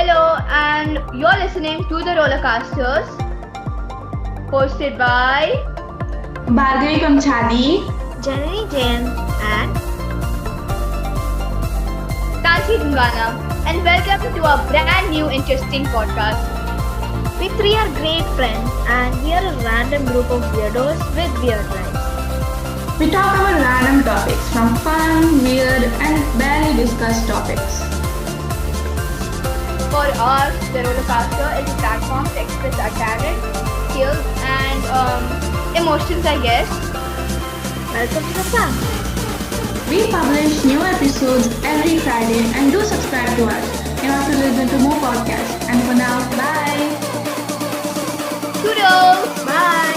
Hello, and you're listening to the Rollercasters, hosted by Bhargavi Kamchali. Janani Jain and Tansi Dungana, and welcome to our brand new interesting podcast. we three are great friends and we are a random group of weirdos with weird lives. We talk about random topics from fun, weird, and barely discussed topics. For us, the Rollercaster is a platform to express our talent, skills, and emotions, I guess. Welcome to the fun. We publish new episodes every Friday and do subscribe to us. You have to listen to more podcasts. And for now, bye. Toodles! Bye.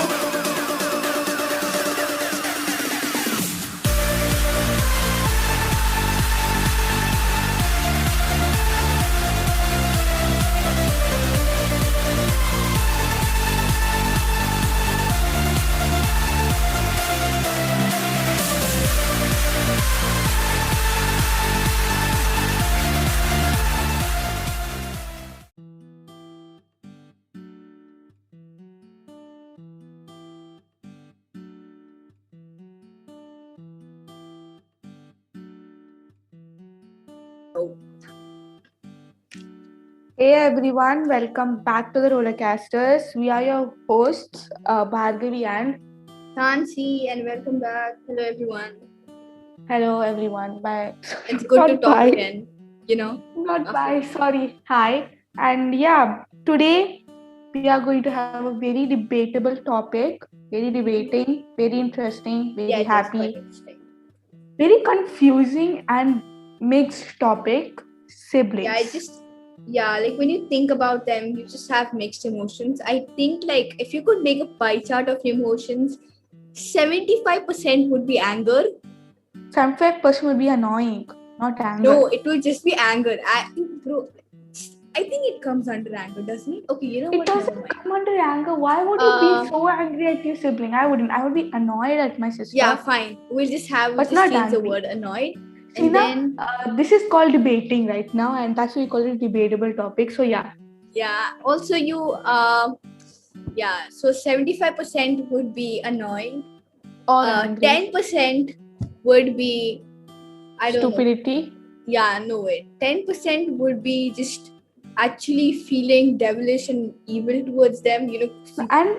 Hey everyone, welcome back to the Rollercasters. We are your hosts, Bhargavi and Tansi, and welcome back. Hello, everyone. hello everyone. Bye. It's good to Not talk bye. again, Not after bye, that. sorry. Hi. And yeah, today we are going to have a very debatable topic, very debating, very interesting, very Yeah, it is happy, quite interesting. very confusing and mixed topic, siblings. Like when you think about them, you just have mixed emotions. I think like if you could make a pie chart of your emotions, 75% would be anger. 75% would be annoying, not anger. No, it will just be anger. I think it comes under anger, doesn't it? Okay, you know It what? Never doesn't mind. come under anger. Why would you be so angry at your sibling? I wouldn't. I would be annoyed at my sister. Yeah, fine. We'll just But change not the angry. word annoyed. See, And now, then this is called debating right now, and that's why we call it debatable topic. So yeah, also so 75% would be annoyed. or angry, 10% would be I don't know. stupidity. Yeah, no way. 10% would be just actually feeling devilish and evil towards them, And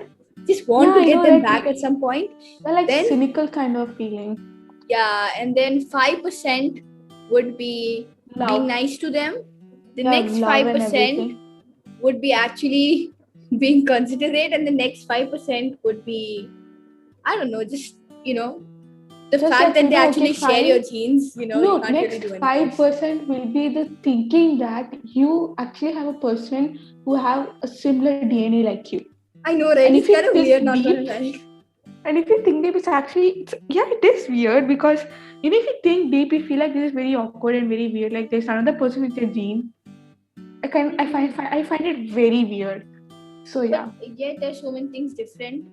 just want yeah, to I get know, them like, back at some point. like Then- cynical kind of feeling. Yeah, and then 5% would be Love. being nice to them. The Yeah, next love and 5% everything. would be actually being considerate, and the next 5% would be, I don't know, just the Just fact like, that they actually okay, share your fine. genes, you No, can't really next do anything. 5% will be the thinking that you actually have a person who have a similar DNA like you. I know, right? And It's if you kind of this weird, not deep, gonna lie. and if you think deep, it is weird because if you think deep, you feel like this is very awkward and very weird. Like there's another person with a gene. I find it very weird. So yeah. But yet there's so many things different.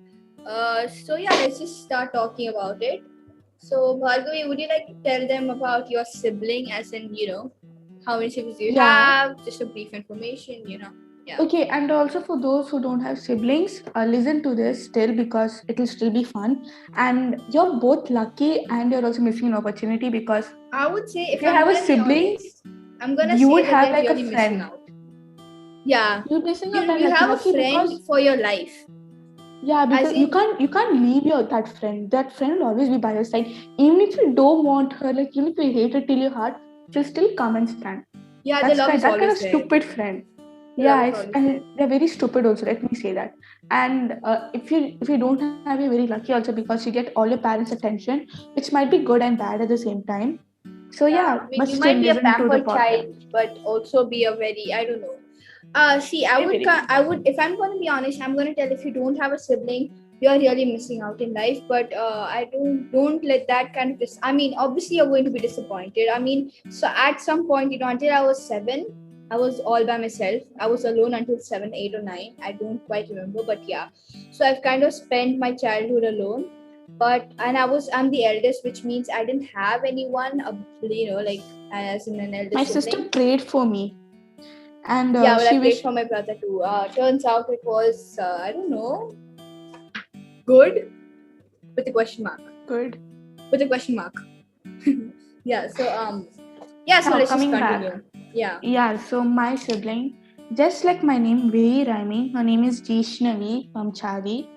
So yeah, let's just start talking about it. So Bhargavi, would you like to tell them about your sibling, as in how many siblings you have? Just a brief information, Yeah. Okay, and also for those who don't have siblings, listen to this still because it will still be fun. And you're both lucky, and you're also missing an opportunity because I would say if you I'm have a gonna be sibling, honest, I'm gonna you say would that have they're like a really missing friend. out. Yeah, You're missing out. you have a lucky friend because for your life. yeah, because As you in- can't leave your that friend. That friend will always be by your side. Even if you don't want her, like even if you hate her till your heart, she'll still come and stand. Yeah, That's the love kind is that kind always of there. stupid friend. The Yeah, love is it's, always and they're very stupid also. Let me say that. And if you don't have, you're very lucky also because you get all your parents' attention, which might be good and bad at the same time. So yeah, I mean, but you still might be a listen to the pampered podcast. child, but also be a very, I don't know. See, Very- I would, if I'm going to be honest, I'm going to tell if you don't have a sibling, you're really missing out in life. But I don't let that kind of. I mean, obviously you're going to be disappointed. I mean, so at some point, until I was 7, I was all by myself. I was alone until 7, 8, or 9. I don't quite remember, but yeah. So I've kind of spent my childhood alone. And I'm the eldest, which means I didn't have anyone, like as in an eldest My sibling. sister prayed for me. And Yeah, well, I she prayed wished for my brother too. Turns out it was, I don't know, good with a question mark. good. With a question mark. Yeah, so so Now let's just coming back. continue. Yeah. Yeah, so my sibling, just like my name, very rhyming. Her name is Jishnavi Pamchadi.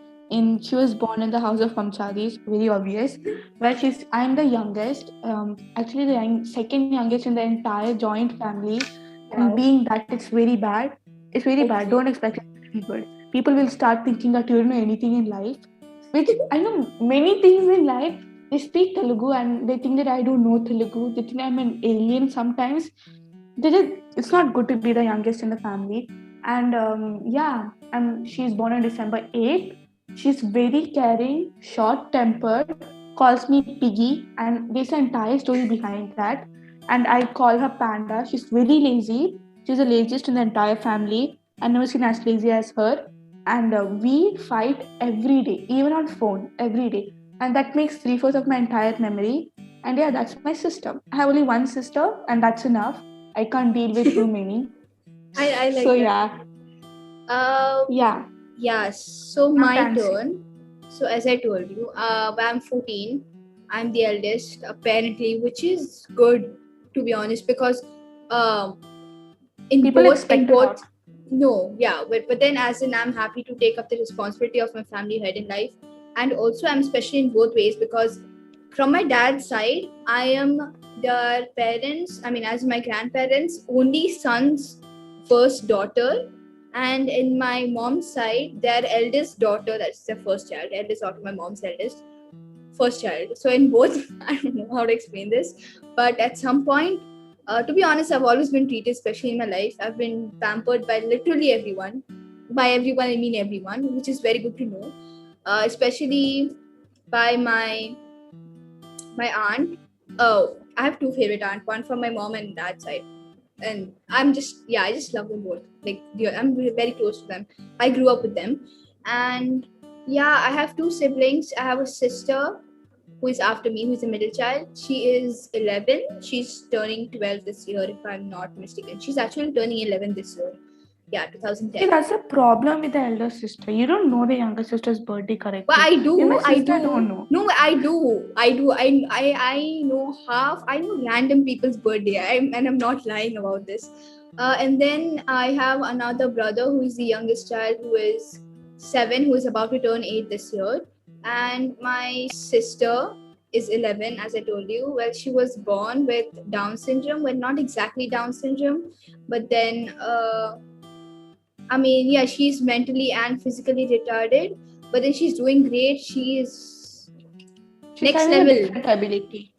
She was born in the house of Pamchadis, very obvious. But I'm the youngest, actually the second youngest in the entire joint family. And Wow. being that, it's very bad. It's very bad. Okay. Don't expect it to be good. People will start thinking that you don't know anything in life. Which I know many things in life. They speak Telugu and they think that I don't know Telugu. They think I'm an alien sometimes. It's not good to be the youngest in the family. And and she's born on December 8th. She's very caring, short tempered, calls me Piggy, and there's an entire story behind that. And I call her Panda. She's very lazy. She's the laziest in the entire family. I've never seen as lazy as her. And we fight every day, even on phone, every day. And that makes 3/4 of my entire memory. And yeah, that's my sister. I have only one sister, and that's enough. I can't deal with too many. I like So that. yeah, yeah. Yeah, so I'm my fancy. turn. So as I told you, I'm 14. I'm the eldest, apparently, which is good, to be honest, because um, in People both expect a lot. no, yeah, but then as in I'm happy to take up the responsibility of my family head in life, and also I'm special in both ways because from my dad's side, I am their parents. I mean, as my grandparents, only son's first daughter, and in my mom's side, their eldest daughter. That's their first child. Eldest daughter, my mom's eldest first child. So in both, I don't know how to explain this, but at some point, to be honest, I've always been treated, especially in my life. I've been pampered by literally everyone. By everyone, I mean everyone, which is very good to know. Especially by my aunt. Oh, I have two favorite aunts, one from my mom and dad's side. And I just love them both. Like, I'm very close to them. I grew up with them. And yeah, I have two siblings. I have a sister who is after me, who's the middle child. She is 11. She's turning 12 this year, if I'm not mistaken. She's actually turning 11 this year. Yeah, See, 2010. that's the problem with the elder sister. You don't know the younger sister's birthday correctly. But I Even my do, sister don't know. No, I do. I know half. I know random people's birthday. I'm not lying about this. And then I have another brother who is the youngest child, who is 7, who is about to turn 8 this year. And my sister is 11, as I told you. Well, she was born with Down syndrome. Well, not exactly Down syndrome, but then I mean, yeah, she's mentally and physically retarded, but then she's doing great. She's She's next having a level. different ability.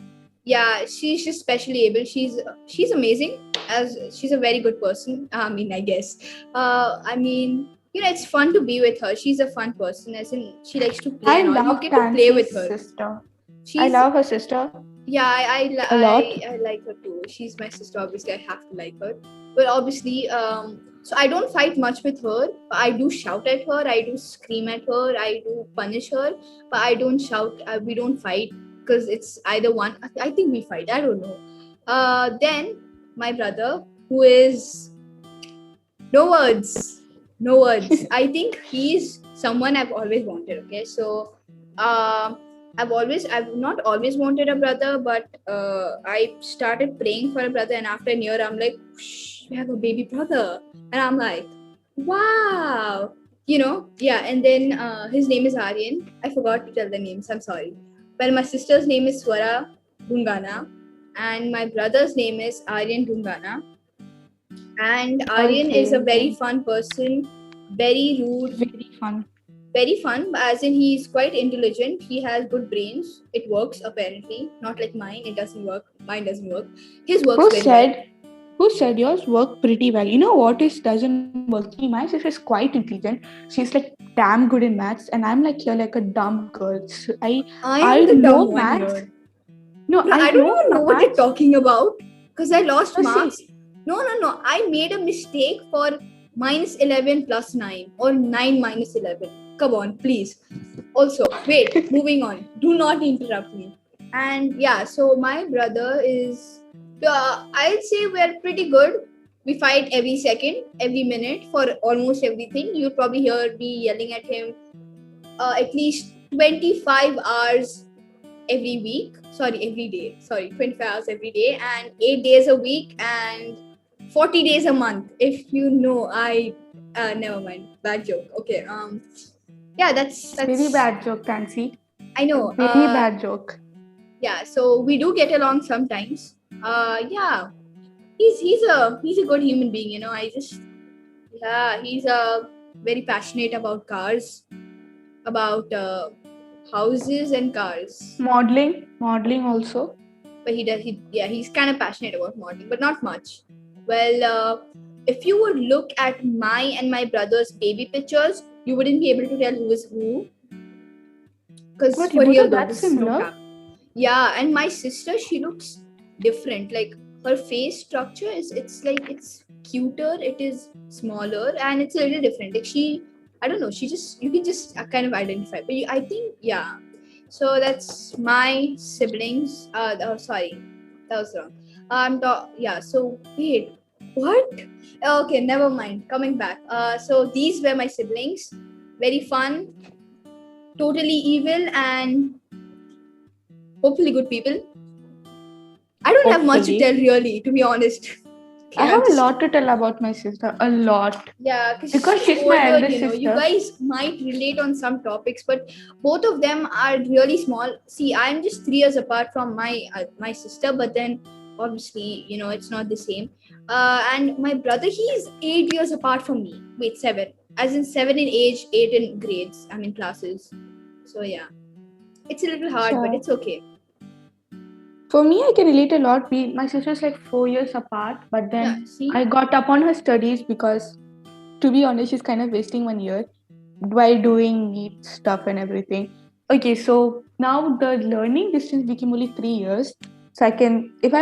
Yeah, she's just specially able. She's amazing. As she's a very good person. I mean, I guess. I mean, it's fun to be with her. She's a fun person. As in, she likes to play I and all. You love get to play with Tansi's her. sister. She's I love her sister yeah, a lot. I like her too. She's my sister. Obviously, I have to like her. But obviously, so I don't fight much with her. I do shout at her. I do scream at her. I do punish her. But I don't shout. We don't fight because it's either one. I think we fight. I don't know. Then my brother, who is no words, no words. I think he's someone I've always wanted. Okay, so I've not always wanted a brother, but I started praying for a brother, and after a year, I'm like, we have a baby brother, and I'm like, wow, yeah. And then his name is Aryan. I forgot to tell the names. I'm sorry. Well, my sister's name is Swara Dungana, and my brother's name is Aryan Dungana. And Aryan is a very fun person, very rude, very fun, as in he's quite intelligent. He has good brains. It works apparently, not like mine. It doesn't work. Mine doesn't work. His works very well. Who said yours work pretty well? You know what is doesn't work? See, my sister is quite intelligent. She's like damn good in maths, and I'm like here like a dumb girl. So I am the dumb one here. No, I don't even know what you're talking about because I lost marks. No. I made a mistake for -11 + 9 or 9 - 11. Come on, please. Also, wait, moving on. Do not interrupt me. And yeah, so my brother is, I'd say we're pretty good. We fight every second, every minute for almost everything. You'll probably hear me yelling at him at least 25 hours every week. Sorry, every day. Sorry, 25 hours every day and 8 days a week and 40 days a month. If you know, never mind. Bad joke. Okay. Yeah, that's Very bad joke, Tansy. I know. Very bad joke. Yeah, so we do get along sometimes. Yeah, he's a good human being. He's very passionate about cars, about houses and cars. Modeling also. But he's kind of passionate about modeling, but not much. Well, if you would look at my and my brother's baby pictures, you wouldn't be able to tell who is who. Because What, for you both real are though, that this is no similar? cap. Yeah, and my sister, she looks different. Like her face structure it's cuter, it is smaller, and it's a little different. Like I don't know, you can just kind of identify. But I think, yeah. So that's my siblings. Sorry, that was wrong. Yeah. So wait, what? Okay, never mind. Coming back. So these were my siblings. Very fun, totally evil, and hopefully good people. I don't have much to Hopefully. tell, really, to be honest. I have a lot to tell about my sister. A lot. Yeah, Because she's my older, elder You sister. guys might relate on some topics, but both of them are really small. See, I'm just 3 years apart from my sister, but then obviously, it's not the same. And my brother, he's 8 years apart from me. Wait, 7. As in 7 in age, 8 in grades. I mean classes. So yeah, it's a little hard, but So- it's okay. For me, I can relate a lot. My sister's like 4 years apart, but then Yeah, see? I got up on her studies because, to be honest, she's kind of wasting 1 year by doing neat stuff and everything. Okay, so now the learning distance became only 3 years. So I can, if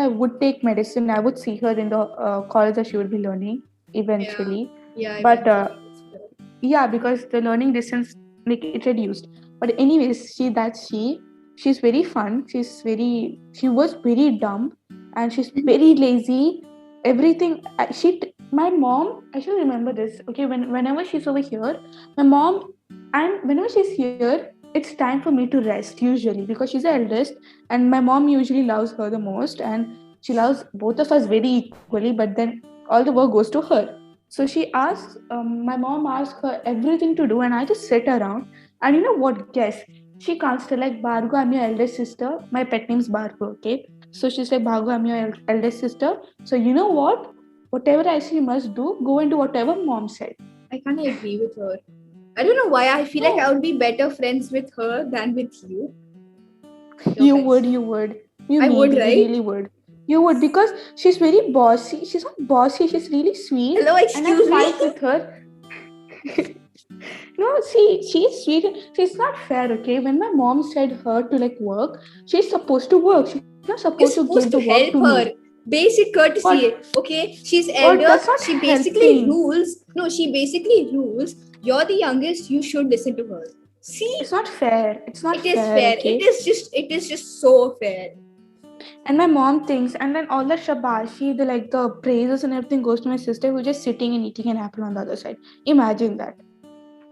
I would take medicine, I would see her in the college that she would be learning eventually. Yeah, But eventually. yeah, because the learning distance like it reduced. But anyways, she's very fun. She was very dumb, and she's very lazy. Everything my mom, I should remember this. Okay, whenever she's over here, my mom, and whenever she's here, it's time for me to rest usually because she's the eldest, and my mom usually loves her the most, and she loves both of us very equally. But then all the work goes to her. So my mom asks her everything to do, and I just sit around. And you know what? Guess. She comes to like, Bhargo, I'm your eldest sister. My pet name's Bhargo, okay? So she's like, Bhargo, I'm your eldest sister. So you know what? Whatever I say you must do, go and do whatever mom said. I kind of agree with her. I don't know why. I feel like I would be better friends with her than with you. You would. You would, right? really would. You would, because she's very bossy. She's not bossy. She's really sweet. Hello, And I excuse fight me. with her. No, see, she's sweet. She's not fair, okay? When my mom said her to like work, she's supposed to work. She's not You're supposed to supposed give to the work help to her. me. Basic courtesy. Okay, she's elder. That's not She basically helping. rules. No, she basically rules. You're the youngest. You should listen to her. See, It's not fair. It's not it is fair. fair. Okay? It is just so fair. And my mom thinks, and then all the shabashi, the praises and everything goes to my sister who's just sitting and eating an apple on the other side. Imagine that.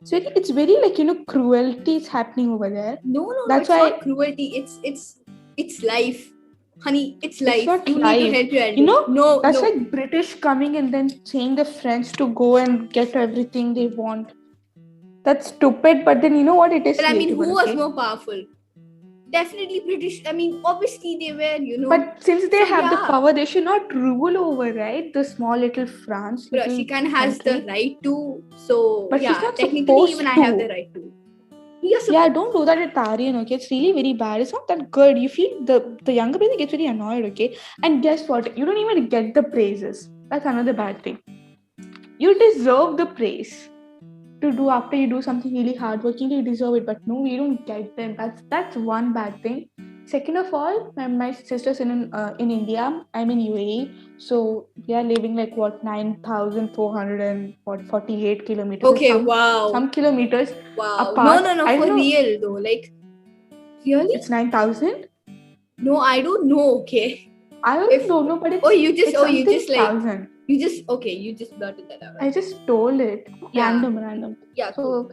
So it's very cruelty is happening over there. No, That's it's why not cruelty. It's life. Honey, it's life. not You life. need to help your elders. That's no. like British coming and then saying the French to go and get everything they want. That's stupid, but then you know what? It is. Well, I mean, relatable, who was okay? more powerful? Definitely British. I mean, obviously they were, But since they So, have the yeah. power, they should not rule over, right? The small little France. Bro, little she kind of has the country. right to. So, But she's yeah, not technically, supposed even I have to. the right to. Yes, Yeah, don't do that at Tarian, okay? It's really very bad. It's not that good. You feel the younger person gets very annoyed, okay? And guess what? You don't even get the praises. That's another bad thing. You deserve the praise to do after you do something really hardworking. You deserve it, but no, we don't get them. That's one bad thing. Second of all, my sister's in India. I'm in UAE, so we are living like 9,448 kilometers. Okay, wow. Some kilometers. Wow. apart. No, I for don't know. real though. Like, really? It's 9,000. No, I don't know, okay. I also don't know, but it's you just thousand. you just blurted that out. I just told it random. Yeah, So cool.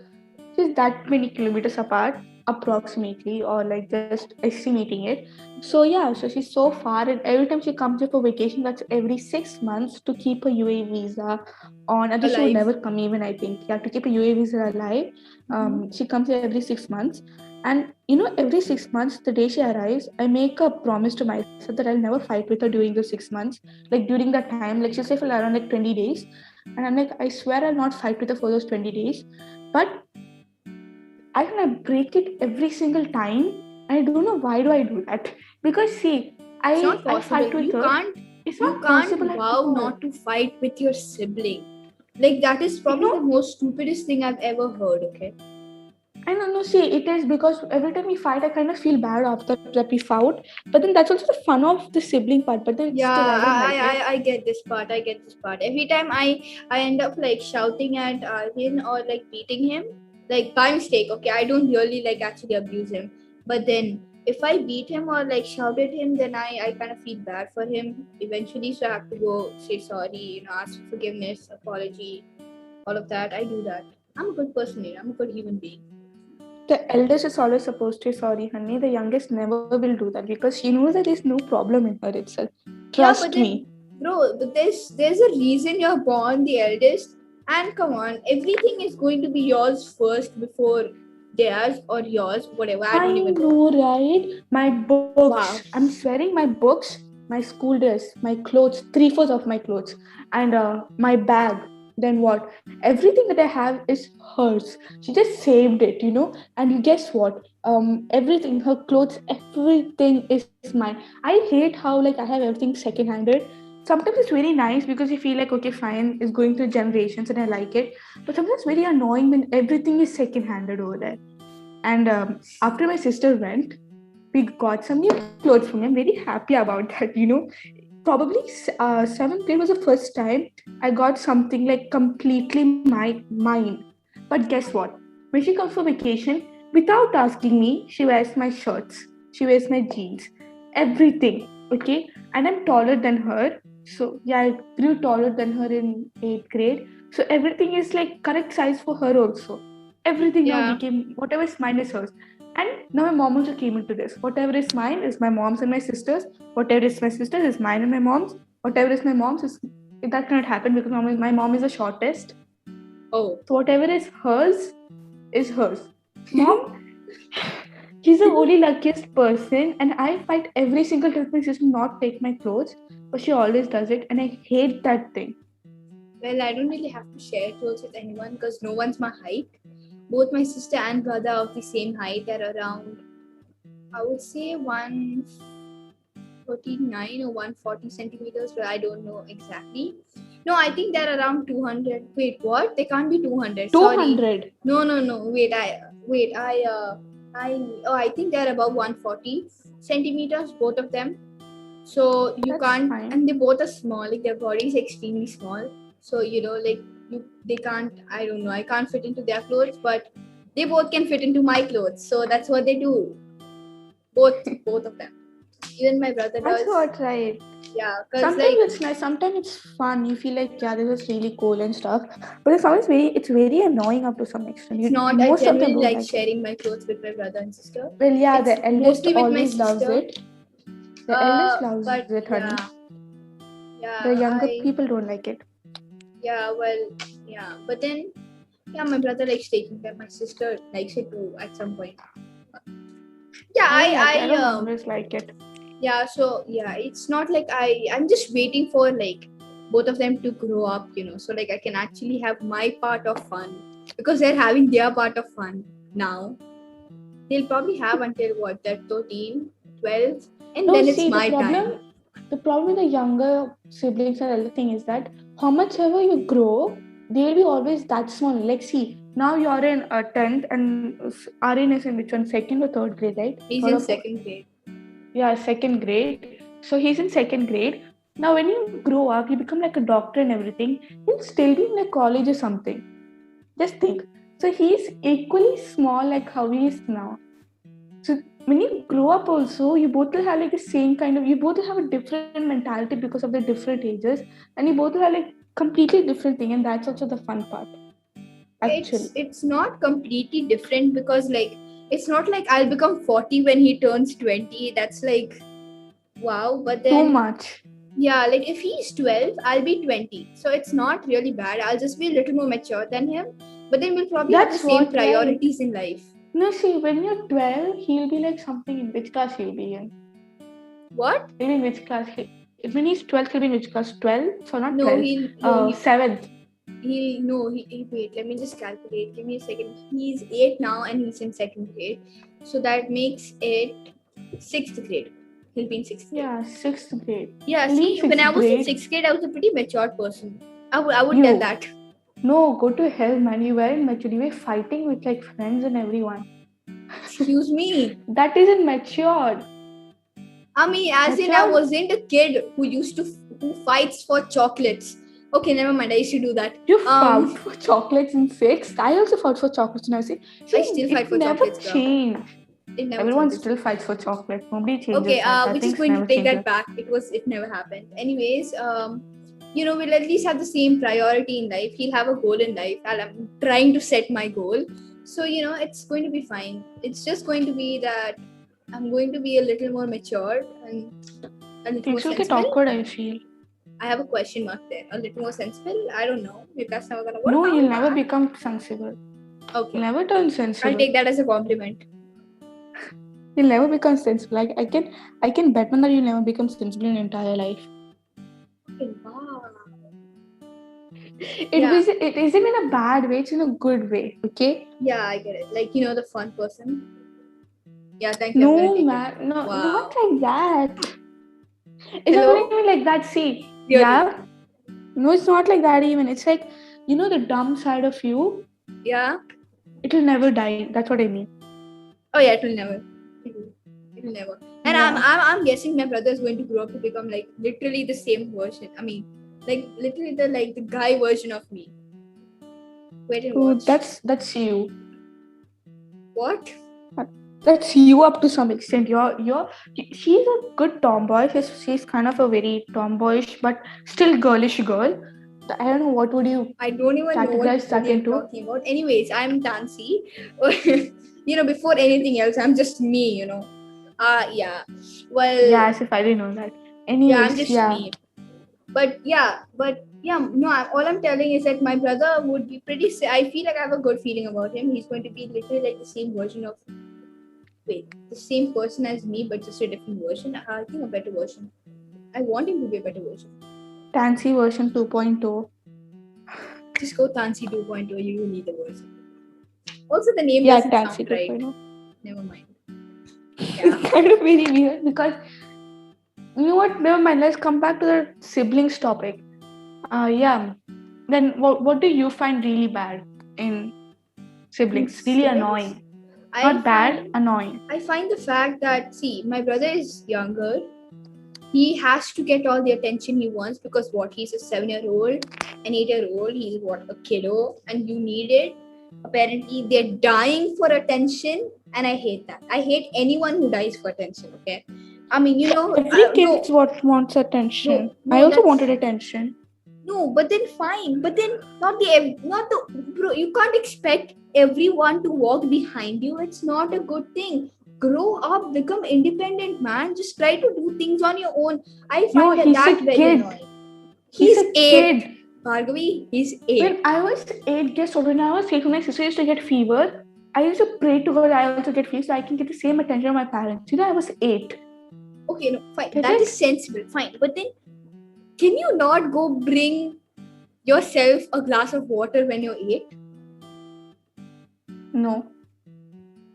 just that many kilometers apart, approximately, or like just estimating it. So yeah, so she's so far, and every time she comes here for vacation, that's every 6 months to keep her UAE visa on. Although she would Alive. never come even, I think. Yeah, to keep a UAE visa alive. She comes here every 6 months. And every 6 months, the day she arrives, I make a promise to myself that I'll never fight with her during those 6 months. Like during that time, like she'll stay for around like 20 days. And I'm like, I swear I'll not fight with her for those 20 days. But I break it every single time. I don't know why do I do that. Because see, It's not I fight possible. with her. It's not possible at Vow all. not to fight with your sibling. Like that is probably the most stupidest thing I've ever heard. Okay. I don't know. See, it is because every time we fight, I kind of feel bad after that we fought. But then that's also the fun of the sibling part. But then still, I don't like it. I get this part. Every time I end up like shouting at him or like beating him, like by mistake. Okay, I don't really like actually abuse him. But then if I beat him or like shout at him, then I kind of feel bad for him eventually. So I have to go say sorry, ask for forgiveness, apology, all of that. I do that. I'm a good person. I'm a good human being. The eldest is always supposed to say sorry, honey. The youngest never will do that because she knows that there's no problem in her itself. Trust me. Bro, but there's a reason you're born the eldest. And come on, everything is going to be yours first before theirs or yours, whatever. I don't even know, right? My books. Wow. I'm swearing my books, my school dress, my clothes, 3/4 of my clothes, and my bag. Then what? Everything that I have is hers. She just saved it, And guess what? Everything, her clothes, everything is mine. I hate how I have everything second-handed. Sometimes it's very nice because you feel like, okay, fine, it's going through generations and I like it. But sometimes it's very annoying when everything is second-handed over there. And after my sister went, we got some new clothes from me. I'm very happy about that, Probably 7th grade was the first time I got something completely mine. But guess what? When she comes for vacation, without asking me, she wears my shirts. She wears my jeans. Everything, okay? And I'm taller than her. So, yeah, I grew taller than her in 8th grade. So, everything is correct size for her also. Everything now became, whatever is mine is hers. And now my mom also came into this. Whatever is mine is my mom's and my sister's. Whatever is my sister's is mine and my mom's. Whatever is my mom's is... That cannot happen because my mom is the shortest. Oh. So whatever is hers is hers. Mom, she's the only luckiest person. And I fight every single time my sister not take my clothes. But she always does it. And I hate that thing. Well, I don't really have to share clothes with anyone because no one's my height. Both my sister and brother are of the same height. They're around, I would say 139 or 140 centimeters, but I don't know exactly. No, I think they're around 200. Wait, what? They can't be 200. 200. Sorry. No. I think they're above 140 centimeters, both of them. So you can't, fine. And they both are small. Their body is extremely small. So they can't. I don't know. I can't fit into their clothes, but they both can fit into my clothes. So that's what they do. Both of them. Even my brother does. That's what, right? Yeah. Sometimes it's nice. Sometimes it's fun. You feel like this is really cool and stuff. But it's always it's very annoying up to some extent. It's not. I generally like sharing my clothes with my brother and sister. Well, yeah, the eldest always loves it. The eldest loves it, honey. Yeah. The younger people don't like it. Yeah, well, yeah. But then, my brother likes taking care. My sister likes it too at some point. Yeah, I don't always like it. Yeah, so it's not like I'm just waiting for both of them to grow up, so I can actually have my part of fun because they're having their part of fun now. They'll probably have until what, they're 13, 12, and then it's my time. The problem with the younger siblings and other thing is that how much ever you grow, they'll be always that small. Now you're in 10th and Aryan is in which one? 2nd or 3rd grade, right? He's in 2nd grade. Yeah, 2nd grade. So he's in 2nd grade. Now when you grow up, you become like a doctor and everything, he'll still be in a college or something. Just think. So he's equally small like how he is now. So when you grow up also, you both will have like the same kind of, you both will have a different mentality because of the different ages, and you both will have like completely different thing, and that's also the fun part. Actually, It's not completely different because like it's not like I'll become 40 when he turns 20. That's like wow. But too then much. yeah, like if he's 12, I'll be 20. So it's not really bad. I'll just be a little more mature than him. But then we'll probably have the That's same what, right? priorities in life. No, see, when you're 12, he'll be like something in which class he'll be in. What? Maybe in which class? When he's 12, he'll be in which class? 12? So not No, 12. he 7th. wait, let me just calculate. Give me a second. He's 8 now and he's in 2nd grade. So that makes it 6th grade. He'll be in 6th grade. Yeah, 6th grade. Yeah, He'll be see, in when I 6th was in grade. 6th grade, I was a pretty matured person. I would You. tell that. No, go to hell, man. You weren't mature. You were fighting with like friends and everyone. Excuse me. That isn't matured. I mean, as in, I wasn't a kid who fights for chocolates. Okay, never mind. I used to do that. You fought for chocolates in 6th. I also fought for chocolates when I was 6. I still fight for chocolates, It girl. never changed. It never Everyone changes. still fights for chocolate. Nobody changes. Okay, that. we're just going to take that back. It never happened. Anyways, we'll at least have the same priority in life. He'll have a goal in life. I'm trying to set my goal. So, it's going to be fine. It's just going to be that I'm going to be a little more mature and a little more Things will get sensible. awkward, I feel. I have a question mark there. A little more sensible? I don't know if that's never going to work. No, out. you'll never become sensible. Okay. You'll never turn sensible. I'll take that as a compliment. You'll never become sensible. Like I can bet on that you'll never become sensible in your entire life. Okay, wow. It isn't in a bad way, it's in a good way, okay? Yeah, I get it. Like, the fun person. Yeah, thank you. No, man. No, Wow. not like that. It's Hello? not even like that. See, Really? yeah. No, it's not like that even. It's like, the dumb side of you, Yeah. it'll never die. That's what I mean. Oh yeah, it will never. It will never. And Yeah. I'm guessing my brother is going to grow up to become like literally the same version. I mean, like literally the guy version of me. Wait and So watch. that's you. What? That's you up to some extent. She's a good tomboy. She's kind of a very tomboyish but still girlish girl. I don't know what would you I don't even know categorize that you're into. talking about. Anyways, I'm Tansy. Before anything else, I'm just me. Yeah. Well. Yeah, as if I didn't know that. Anyways, Yeah, I'm just me. But yeah, no. All I'm telling is that my brother would be pretty. I feel like I have a good feeling about him. He's going to be literally like the same version of. Wait, the same person as me, but just a different version. I think a better version. I want him to be a better version. Tansy version 2.0. Just go Tansy 2.0. You will need the version. Also, the name Yeah, doesn't Tansy sound right. 2.0. Never mind. It's kind of very weird because you know what? Never mind. Let's come back to the siblings topic. Yeah. Then what do you find really bad in siblings? Really annoying. Not bad, annoying. I find the fact that my brother is younger. He has to get all the attention he wants because he's a 7-year-old, an 8-year-old. He's a kiddo, and you need it. Apparently, they're dying for attention, and I hate that. I hate anyone who dies for attention. Okay, I mean, every kid wants attention. No, I also wanted attention. No, but then fine. But then not the bro. You can't expect everyone to walk behind you. It's not a good thing. Grow up, become independent, man. Just try to do things on your own. I find that very annoying. He's a 8. Bhargavi, he's 8. When I was 8, when I was 8, when my sister used to get fever, I used to pray to her I also get fever so I can get the same attention of my parents. I was 8. Okay, no, fine. That is sensible, fine. But then, can you not go bring yourself a glass of water when you're 8? No.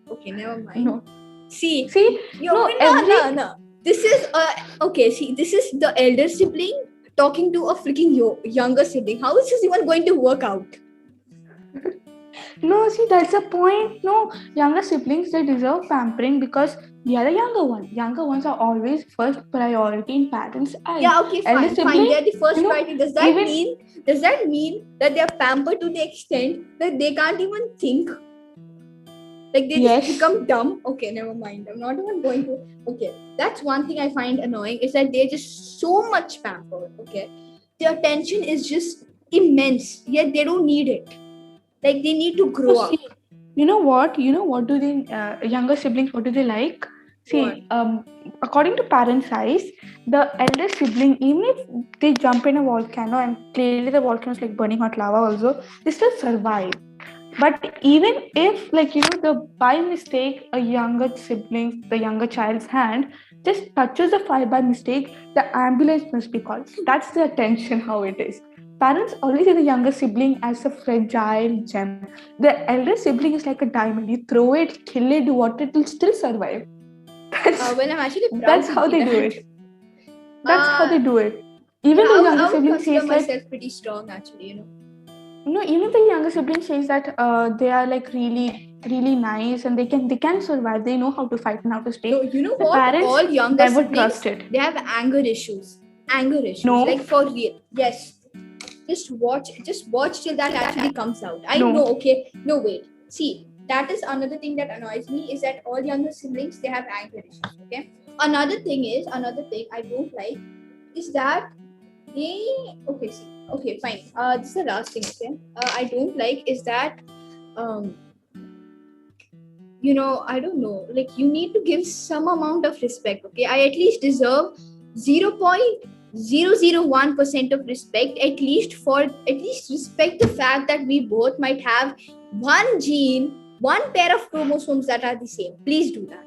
Okay, never mind. No. See, no. This is this is the elder sibling talking to a freaking younger sibling. How is this even going to work out? No, see, that's the point. No, younger siblings, they deserve pampering because they are the younger one. Younger ones are always first priority in parents' eyes. Yeah, okay, fine. They're the first priority. Does that mean that they're pampered to the extent that they can't even think? Like they Yes. just become dumb. Okay, never mind. I'm not even going to. Okay, that's one thing I find annoying is that they're just so much pampered. Okay, their attention is just immense, yet they don't need it. Like they need to grow up. See, you know what? What do they younger siblings? What do they like? What? See, according to parent size, the elder sibling, even if they jump in a volcano and clearly the volcano is like burning hot lava, also they still survive. But even if, like, the by mistake a younger sibling, the younger child's hand just touches the fire by mistake, the ambulance must be called. That's the attention how it is. Parents always see the younger sibling as a fragile gem. The elder sibling is like a diamond. You throw it, kill it, do what, it will still survive. Well, I'm actually proud. That's to how be they do that. it. That's how they do it. Even Yeah, the I younger would sibling consider says like, myself pretty strong, actually. even the younger sibling says that they are like really, really nice and they can survive. They know how to fight and how to stay. No, you know The what? parents All younger never siblings, trust it. they have anger issues. No. Like for real. Yes. Just watch till that actually comes out. I No. know, okay. No, wait. See, that is another thing that annoys me is that all younger siblings, they have anger issues. Okay. Another thing I don't like is that okay, fine. This is the last thing, okay. I don't like is that I don't know, like you need to give some amount of respect, okay. I at least deserve 0.001% of respect, at least respect the fact that we both might have one gene, one pair of chromosomes that are the same. Please do that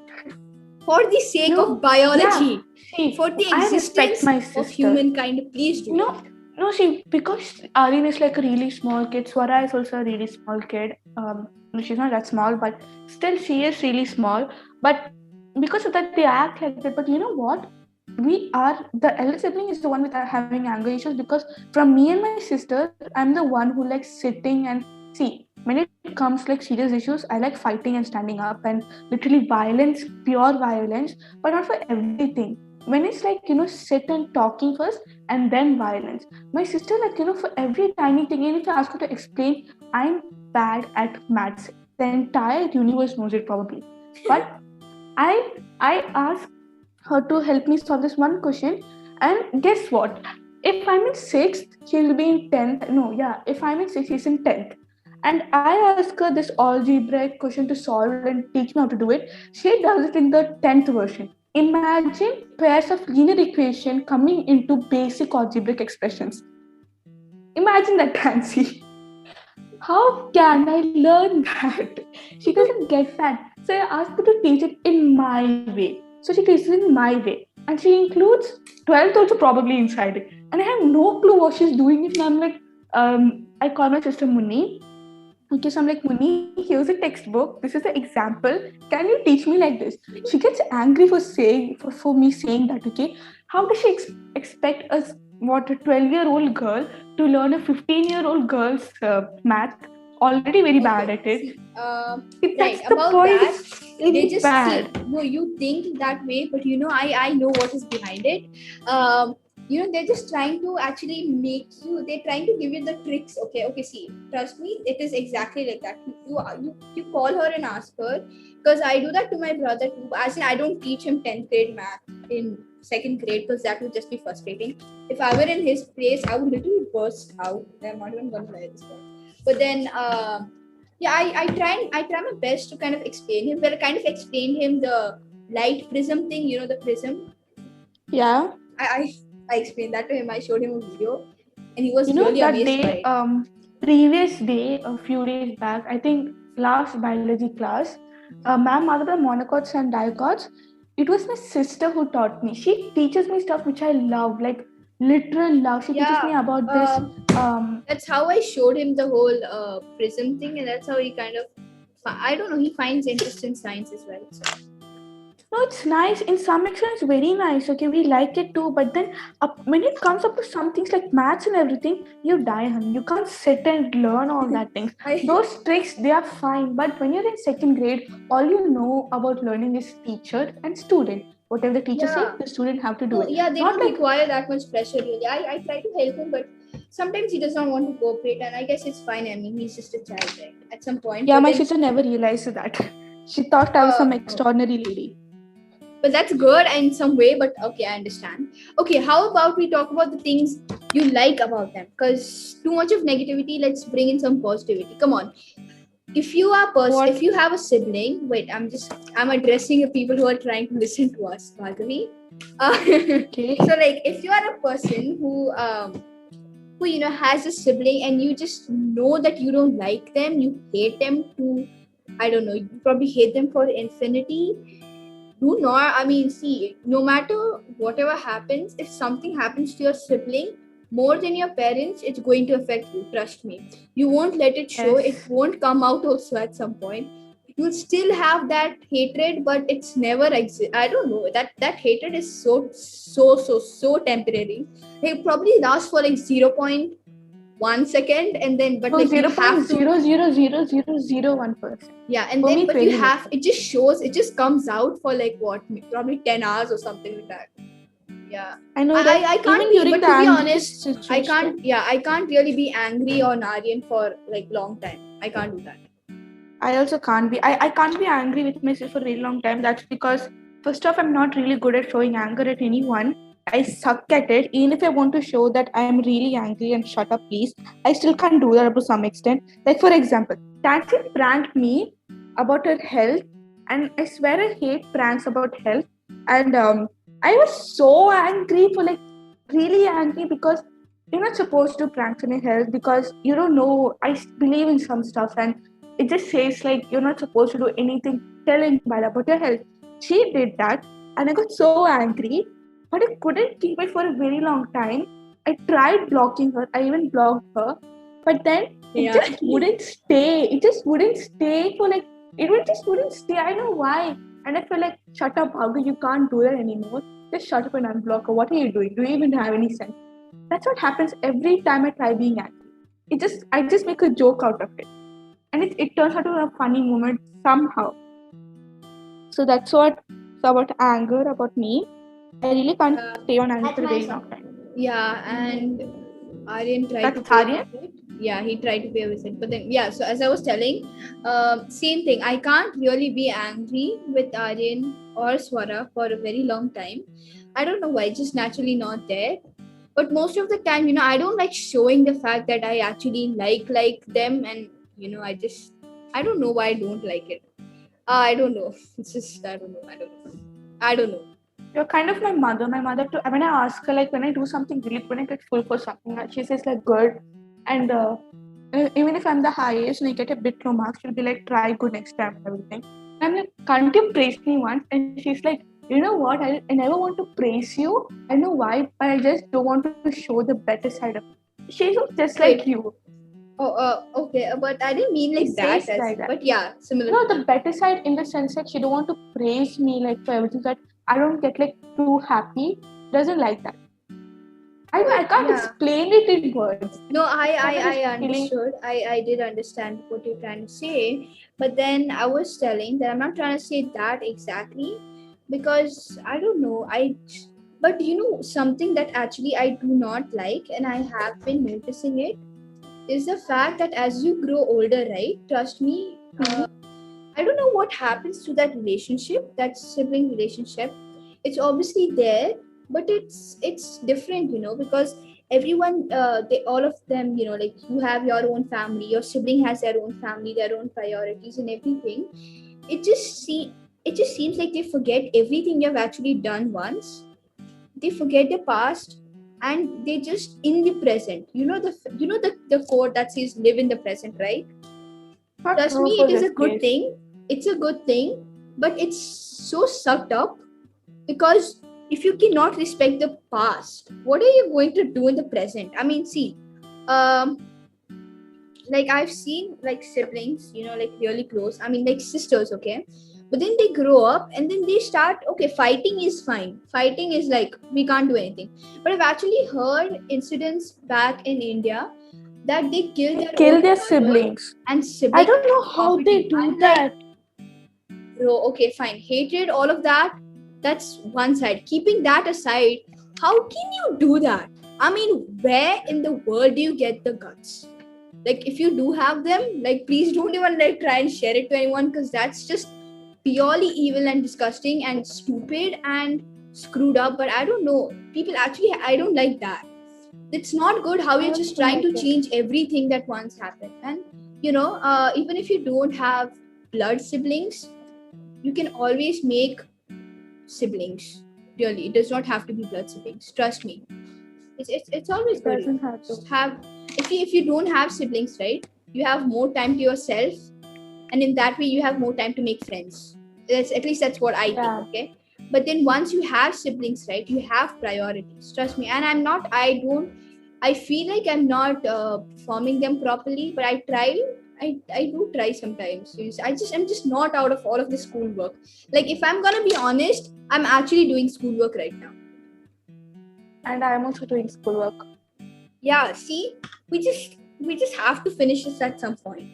for the sake of biology. See, For the I respect existence my of sister. humankind, please do that. No, see, because Aryan is like a really small kid, Swara is also a really small kid. She's not that small, but still she is really small. But because of that, they act like that. But you know what? The elder sibling is the one with having anger issues, because from me and my sister, I'm the one who likes sitting and see. When it comes like serious issues, I like fighting and standing up and literally violence, pure violence, but not for everything. When it's like, sit and talking first and then violence. My sister, like, for every tiny thing, even if you ask her to explain, I'm bad at maths. The entire universe knows it probably. But I ask her to help me solve this one question, and guess what? If I'm in 6th, she'll be in 10th. No, yeah, if I'm in 6th, she's in 10th. And I ask her this algebraic question to solve and teach me how to do it. She does it in the 10th version. Imagine pairs of linear equation coming into basic algebraic expressions. Imagine that, Nancy. How can I learn that? She doesn't get that. So I asked her to teach it in my way. So she teaches it in my way. And she includes 12th also probably inside it. And I have no clue what she's doing. And I'm like, I call my sister Muni. Okay, so I'm like, Muni, here's a textbook. This is the example. Can you teach me like this? She gets angry for me saying that, okay? How does she expect a 12-year-old girl to learn a 15-year-old girl's math? Already very bad at it. Right, about that, they just bad. No, you think that way, but I know what is behind it. They're just trying to actually they're trying to give you the tricks. Okay, see, trust me, it is exactly like that. You call her and ask her, because I do that to my brother too. As in, I don't teach him 10th grade math in 2nd grade, because that would just be frustrating. If I were in his place, I would literally burst out. I'm not even gonna lie this point. But then I try my best to kind of explain him. Well, I kind of explained him the light prism thing, the prism. Yeah. I explained that to him. I showed him a video, and he was really that amazed day, by it. Previous day, a few days back, I think last biology class, ma'am, other than monocots and dicots, it was my sister who taught me. She teaches me stuff which I love, like literal love. She teaches me about this. That's how I showed him the whole prism thing, and that's how he kind of, I don't know, he finds interest in science as well. So. No, it's nice. In some extent, it's very nice. Okay, we like it too. But then when it comes up to some things like maths and everything, you die, honey. You can't sit and learn all that things. Those tricks, they are fine. But when you're in 2nd grade, all you know about learning is teacher and student. Whatever the teacher says, the student have to do it. Yeah, they don't require that much pressure, really. I try to help him, but sometimes he does not want to cooperate. And I guess it's fine. I mean, he's just a child, right? At some point. Yeah, my sister never realized that. She thought I was some Oh. extraordinary lady. But that's good in some way, but okay, I understand. Okay, how about we talk about the things you like about them? Because too much of negativity, let's bring in some positivity. Come on. If you are What? if you have a sibling, wait, I'm addressing the people who are trying to listen to us, Bhargavi. Okay. So like if you are a person who has a sibling and you just know that you don't like them, you hate them to, I don't know, you probably hate them for infinity. Do not, I mean, see, no matter whatever happens, if something happens to your sibling more than your parents, it's going to affect you, trust me. You won't let it show, Yes. it won't come out also at some point. You'll still have that hatred, but it's never exist. I don't know, that hatred is so temporary. It probably lasts for like 0.1 second, and then but No, like you have to, 0.0000001%. yeah, and For me, then it's but very you have, less. it just shows, it just comes out for like what, probably 10 hours or something like that. Yeah, I know that. I can't Even be, during but the to be angry honest, situation. I can't really be angry on Aryan for like long time. I can't do that. I also can't be. I can't be angry with myself for a very long time. That's because first off, I'm not really good at showing anger at anyone. I suck at it. Even if I want to show that I am really angry and shut up, please, I still can't do that to some extent. Like for example, Tansy pranked me about her health, and I swear I hate pranks about health. And I was so angry for like really angry because you're not supposed to prank on your health because you don't know. I believe in some stuff and it just says like you're not supposed to do anything telling bad about your health. She did that and I got so angry, but I couldn't keep it for a very long time. I tried blocking her, I even blocked her, but then it Yeah. just wouldn't stay. It just wouldn't stay for like just wouldn't stay. I don't know why. And I feel like, shut up, Bhavga, you can't do that anymore. Just shut up and unblock her. What are you doing? Do you even have any sense? That's what happens every time I try being angry. I just make a joke out of it and it turns out to be a funny moment somehow. So that's what's about anger about me. I really can't stay on anger for a very long time. Yeah, and Aryan tried That's to pay a Aryan? visit. Yeah, he tried to pay a visit. But then, yeah, so as I was telling, same thing. I can't really be angry with Aryan or Swara for a very long time. I don't know why, just naturally not there. But most of the time, I don't like showing the fact that I actually like them, and I don't know why I don't like it. I don't know. It's just I don't know. I don't know. You're kind of my mother. My mother too. When I ask her, like when I do something really good, when I get full for something, she says like good, and even if I'm the highest and I get a bit low marks, she'll be like try good next time and everything. And I'm like, can't you praise me once? And she's like, you know what? I never want to praise you. I know why, but I just don't want to show the better side of it. She's just like you. Oh, okay, but I didn't mean like She that, says like that. But yeah, similar. No, the better side in the sense that she don't want to praise me like for everything that I don't get like too happy. Doesn't like that. I can't explain it in words. No, I understood. I did understand what you're trying to say, but then I was telling that I'm not trying to say that exactly because I don't know. But something that actually I do not like, and I have been noticing it, is the fact that as you grow older, right? Trust me, I don't know what happens to that relationship, that sibling relationship. It's obviously there, but it's different, because everyone, they all of them, like you have your own family, your sibling has their own family, their own priorities and everything. It just seems like they forget everything you've actually done once. They forget the past and they just in the present. The quote that says live in the present, right? Trust me, it is a good thing. It's a good thing, but it's so sucked up because if you cannot respect the past, what are you going to do in the present? I mean, see, like I've seen like siblings, like really close. I mean, like sisters, okay? But then they grow up and then they start, okay, fighting is fine. Fighting is like, we can't do anything. But I've actually heard incidents back in India that they kill their siblings. And siblings. I don't know how they do that. Bro, okay, fine. Hatred, all of that, that's one side. Keeping that aside, how can you do that? I mean, where in the world do you get the guts? Like, if you do have them, like, please don't even like try and share it to anyone because that's just purely evil and disgusting and stupid and screwed up. But I don't know, people actually, I don't like that. It's not good how you're just trying to change everything that once happened. And even if you don't have blood siblings, you can always make siblings. Really, it does not have to be blood siblings, trust me. It's always good. Doesn't have to. If you don't have siblings, right, you have more time to yourself, and in that way you have more time to make friends. That's what I think. Okay, but then once you have siblings, right, you have priorities, trust me. And I feel like I'm not performing them properly, but I do try sometimes. I'm just not out of all of the schoolwork. Like, if I'm gonna be honest, I'm actually doing schoolwork right now. And I'm also doing schoolwork. Yeah, see, we just have to finish this at some point.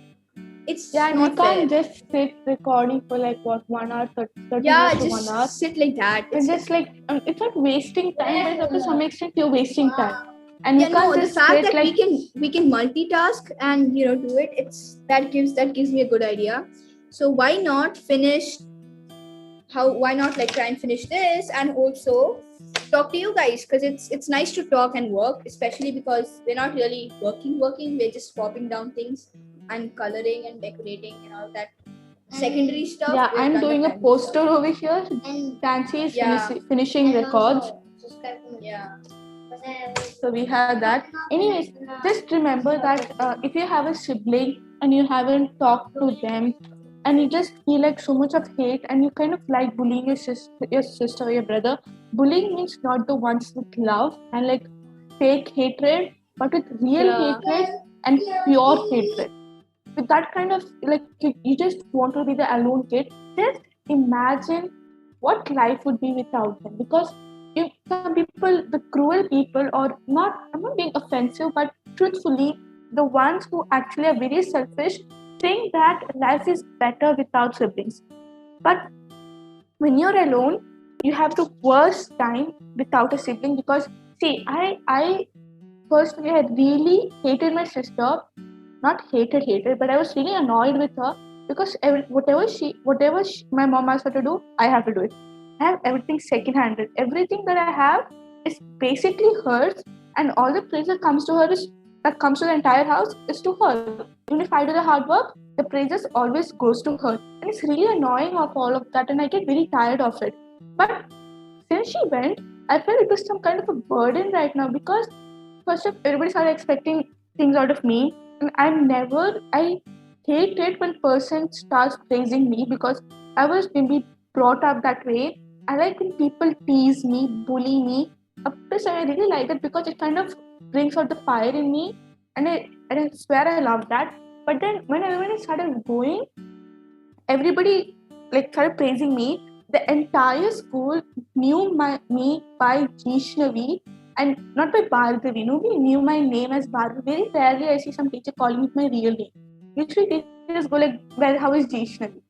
It's and not we can't fair. just sit recording for like 1 hour, 30 Yeah, minutes to 1 hour. just sit like that. It's just like it's not wasting time, but to some extent you're wasting time. And Yeah, you can't no, the just fact sit that like we can multitask and do it, that gives me a good idea. So why not like try and finish this and also talk to you guys, because it's nice to talk and work, especially because we're not really working, we're just swapping down things and coloring and decorating and all that secondary stuff. yeah, We've I'm done the doing a primary poster stuff. over here. Nancy is finishing records. Yeah. So we have that. Anyways, just remember that if you have a sibling and you haven't talked to them and you just feel like so much of hate and you kind of like bullying your sister or your brother, bullying means not the ones with love and like fake hatred, but with real hatred and pure hatred. With that kind of like you just want to be the alone kid, just imagine what life would be without them. Because some people, the cruel people, or not, I'm not being offensive, but truthfully, the ones who actually are very selfish think that life is better without siblings. But when you're alone, you have the worst time without a sibling. Because see, I personally had really hated my sister. Not hated, but I was really annoyed with her because whatever my mom asked her to do, I have to do it. I have everything second-handed. Everything that I have is basically hers, and all the praise that comes to the entire house is to her. Even if I do the hard work, the praises always goes to her, and it's really annoying of all of that, and I get very tired of it. But since she went, I felt it was some kind of a burden right now because first of everybody started expecting things out of me, and I hate it when person starts praising me because I was maybe brought up that way. I like when people tease me, bully me. Plus, I really like it because it kind of brings out the fire in me, and I swear I love that. But then when I started going, everybody like started praising me. The entire school knew me by Jishnavi and not by Bhargavi. Nobody knew my name as Bhargavi. Very rarely I see some teacher calling me my real name. Usually teachers go like, well, how is Jishnavi?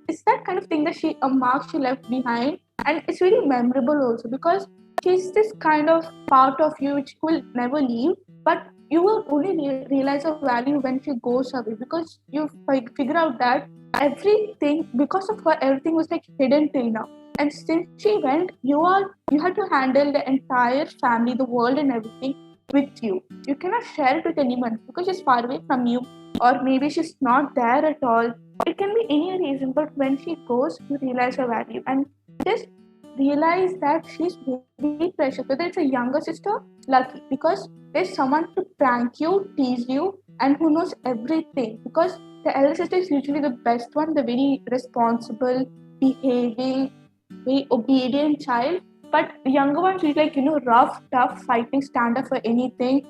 It's that kind of thing that a mark she left behind. And it's very memorable also because she's this kind of part of you which will never leave. But you will only realize her value when she goes away because you figure out that everything, because of her, everything was like hidden till now. And since she went, you had to handle the entire family, the world, and everything with you. You cannot share it with anyone because she's far away from you, or maybe she's not there at all. It can be any reason, but when she goes, you realize her value and just realize that she's very precious. Whether it's a younger sister, lucky because there's someone to prank you, tease you, and who knows everything. Because the elder sister is usually the best one, the very responsible, behaving, very obedient child. But the younger ones is like, rough, tough, fighting, stand up for anything.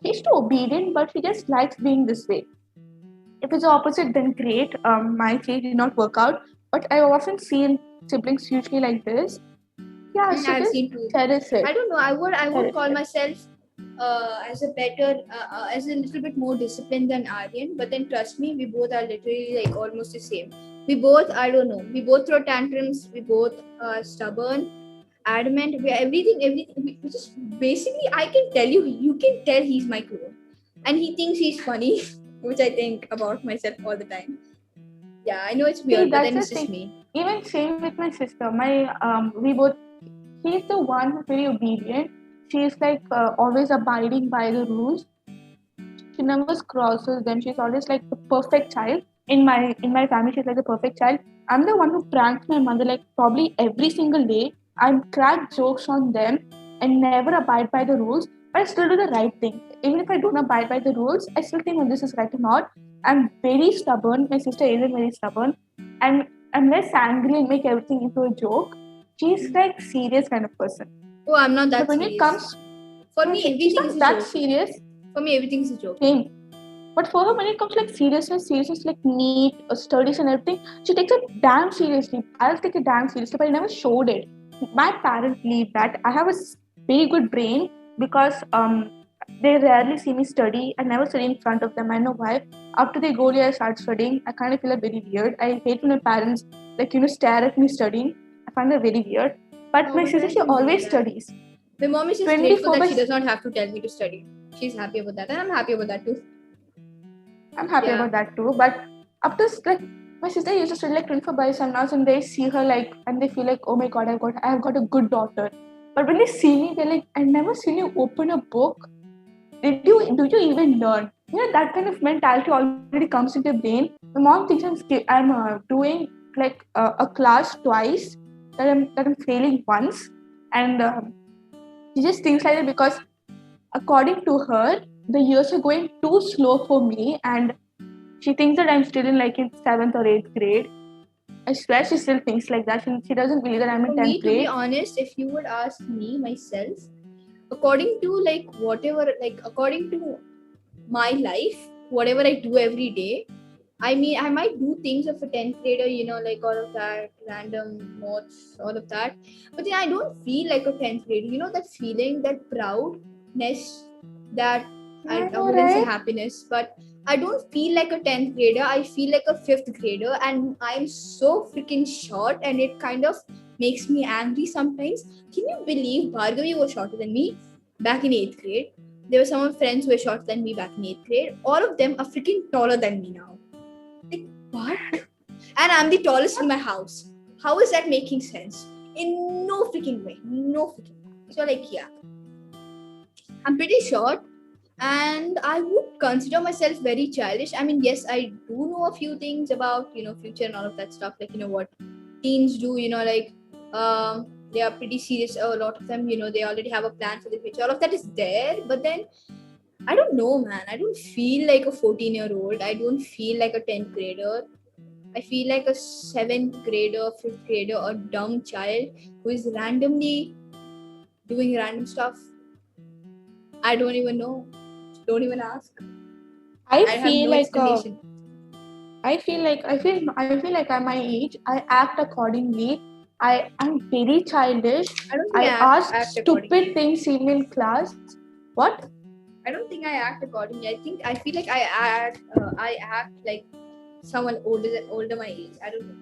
She's too obedient, but she just likes being this way. If it's the opposite, then great. My case did not work out. But I often seen siblings usually like this. Yeah, so I've seen too. cherish it. I don't know. I would call myself as a little bit more disciplined than Aryan. But then trust me, we both are literally like almost the same. We both, I don't know. We both throw tantrums. We both are stubborn, adamant. We are everything. We just basically, I can tell you. You can tell he's my clone, and he thinks he's funny, which I think about myself all the time. Yeah, I know it's See, weird, but that's then the it's just thing. me. Even same with my sister. We both. She's the one who's very obedient. She's like always abiding by the rules. She never crosses them. She's always like the perfect child. In my family, she's like the perfect child. I'm the one who pranks my mother like probably every single day. I crack jokes on them and never abide by the rules. But I still do the right thing. Even if I don't abide by the rules, I still think when this is right or not. I'm very stubborn. My sister isn't very stubborn. And I'm less angry and make everything into a joke. She's like serious kind of person. Oh, I'm not So that when serious. it comes, For me, she's everything not is a that joke. serious. For me, everything is a joke. Same. But for her, when it comes to like seriousness like neat studies and everything, she takes it damn seriously. I'll take it damn seriously, but I never showed it. My parents believe that I have a very good brain because they rarely see me study. I never study in front of them. I know why. After they go there, I start studying. I kind of feel like very weird. I hate when my parents stare at me studying. I find that very weird. But Oh, my my sister, parents she don't believe always that. studies. My mom is just 24 grateful that by she does not have to tell me to study. She's happy about that, and I'm happy about that too. I'm happy Yeah. about that too. But after like my sister used to study like 24 by 7 hours and they see her like and they feel like, oh my god, I've got a good daughter. But when they see me, they're like, I've never seen you open a book. Do you even learn? That kind of mentality already comes into your brain. My mom thinks I'm doing like a class twice, that I'm failing once, and she just thinks like that because according to her, the years are going too slow for me, and she thinks that I'm still in like in 7th or 8th grade. I swear she still thinks like that. She doesn't believe that I'm For in me, 10th to be grade. honest, if you would ask me myself, according to according to my life, whatever I do every day, I mean, I might do things of a 10th grader, like all of that, random notes, all of that. But then I don't feel like a 10th grader. That feeling, that proudness, that I I know, wouldn't say right? happiness, but I don't feel like a 10th grader. I feel like a 5th grader, and I'm so freaking short, and it kind of makes me angry sometimes. Can you believe Bhargavi was shorter than me back in 8th grade? There were some of my friends who were shorter than me back in 8th grade. All of them are freaking taller than me now. Like, what? And I'm the tallest in my house. How is that making sense? In no freaking way. No freaking way. So, like, yeah. I'm pretty short and I would consider myself very childish. I mean, yes, I do know a few things about, future and all of that stuff. Like, what teens do, they are pretty serious. A lot of them, they already have a plan for the future. All of that is there. But then I don't know, man. I don't feel like a 14-year-old. I don't feel like a 10th grader. I feel like a 7th grader, 5th grader, a dumb child who is randomly doing random stuff. I don't even know. Don't even ask. I I have feel no like explanation. I feel like at my age I act accordingly. I am very childish. I don't think I I ask act accordingly. stupid things even in class. What? I don't think I act accordingly. I feel like I act like someone older my age. I don't know.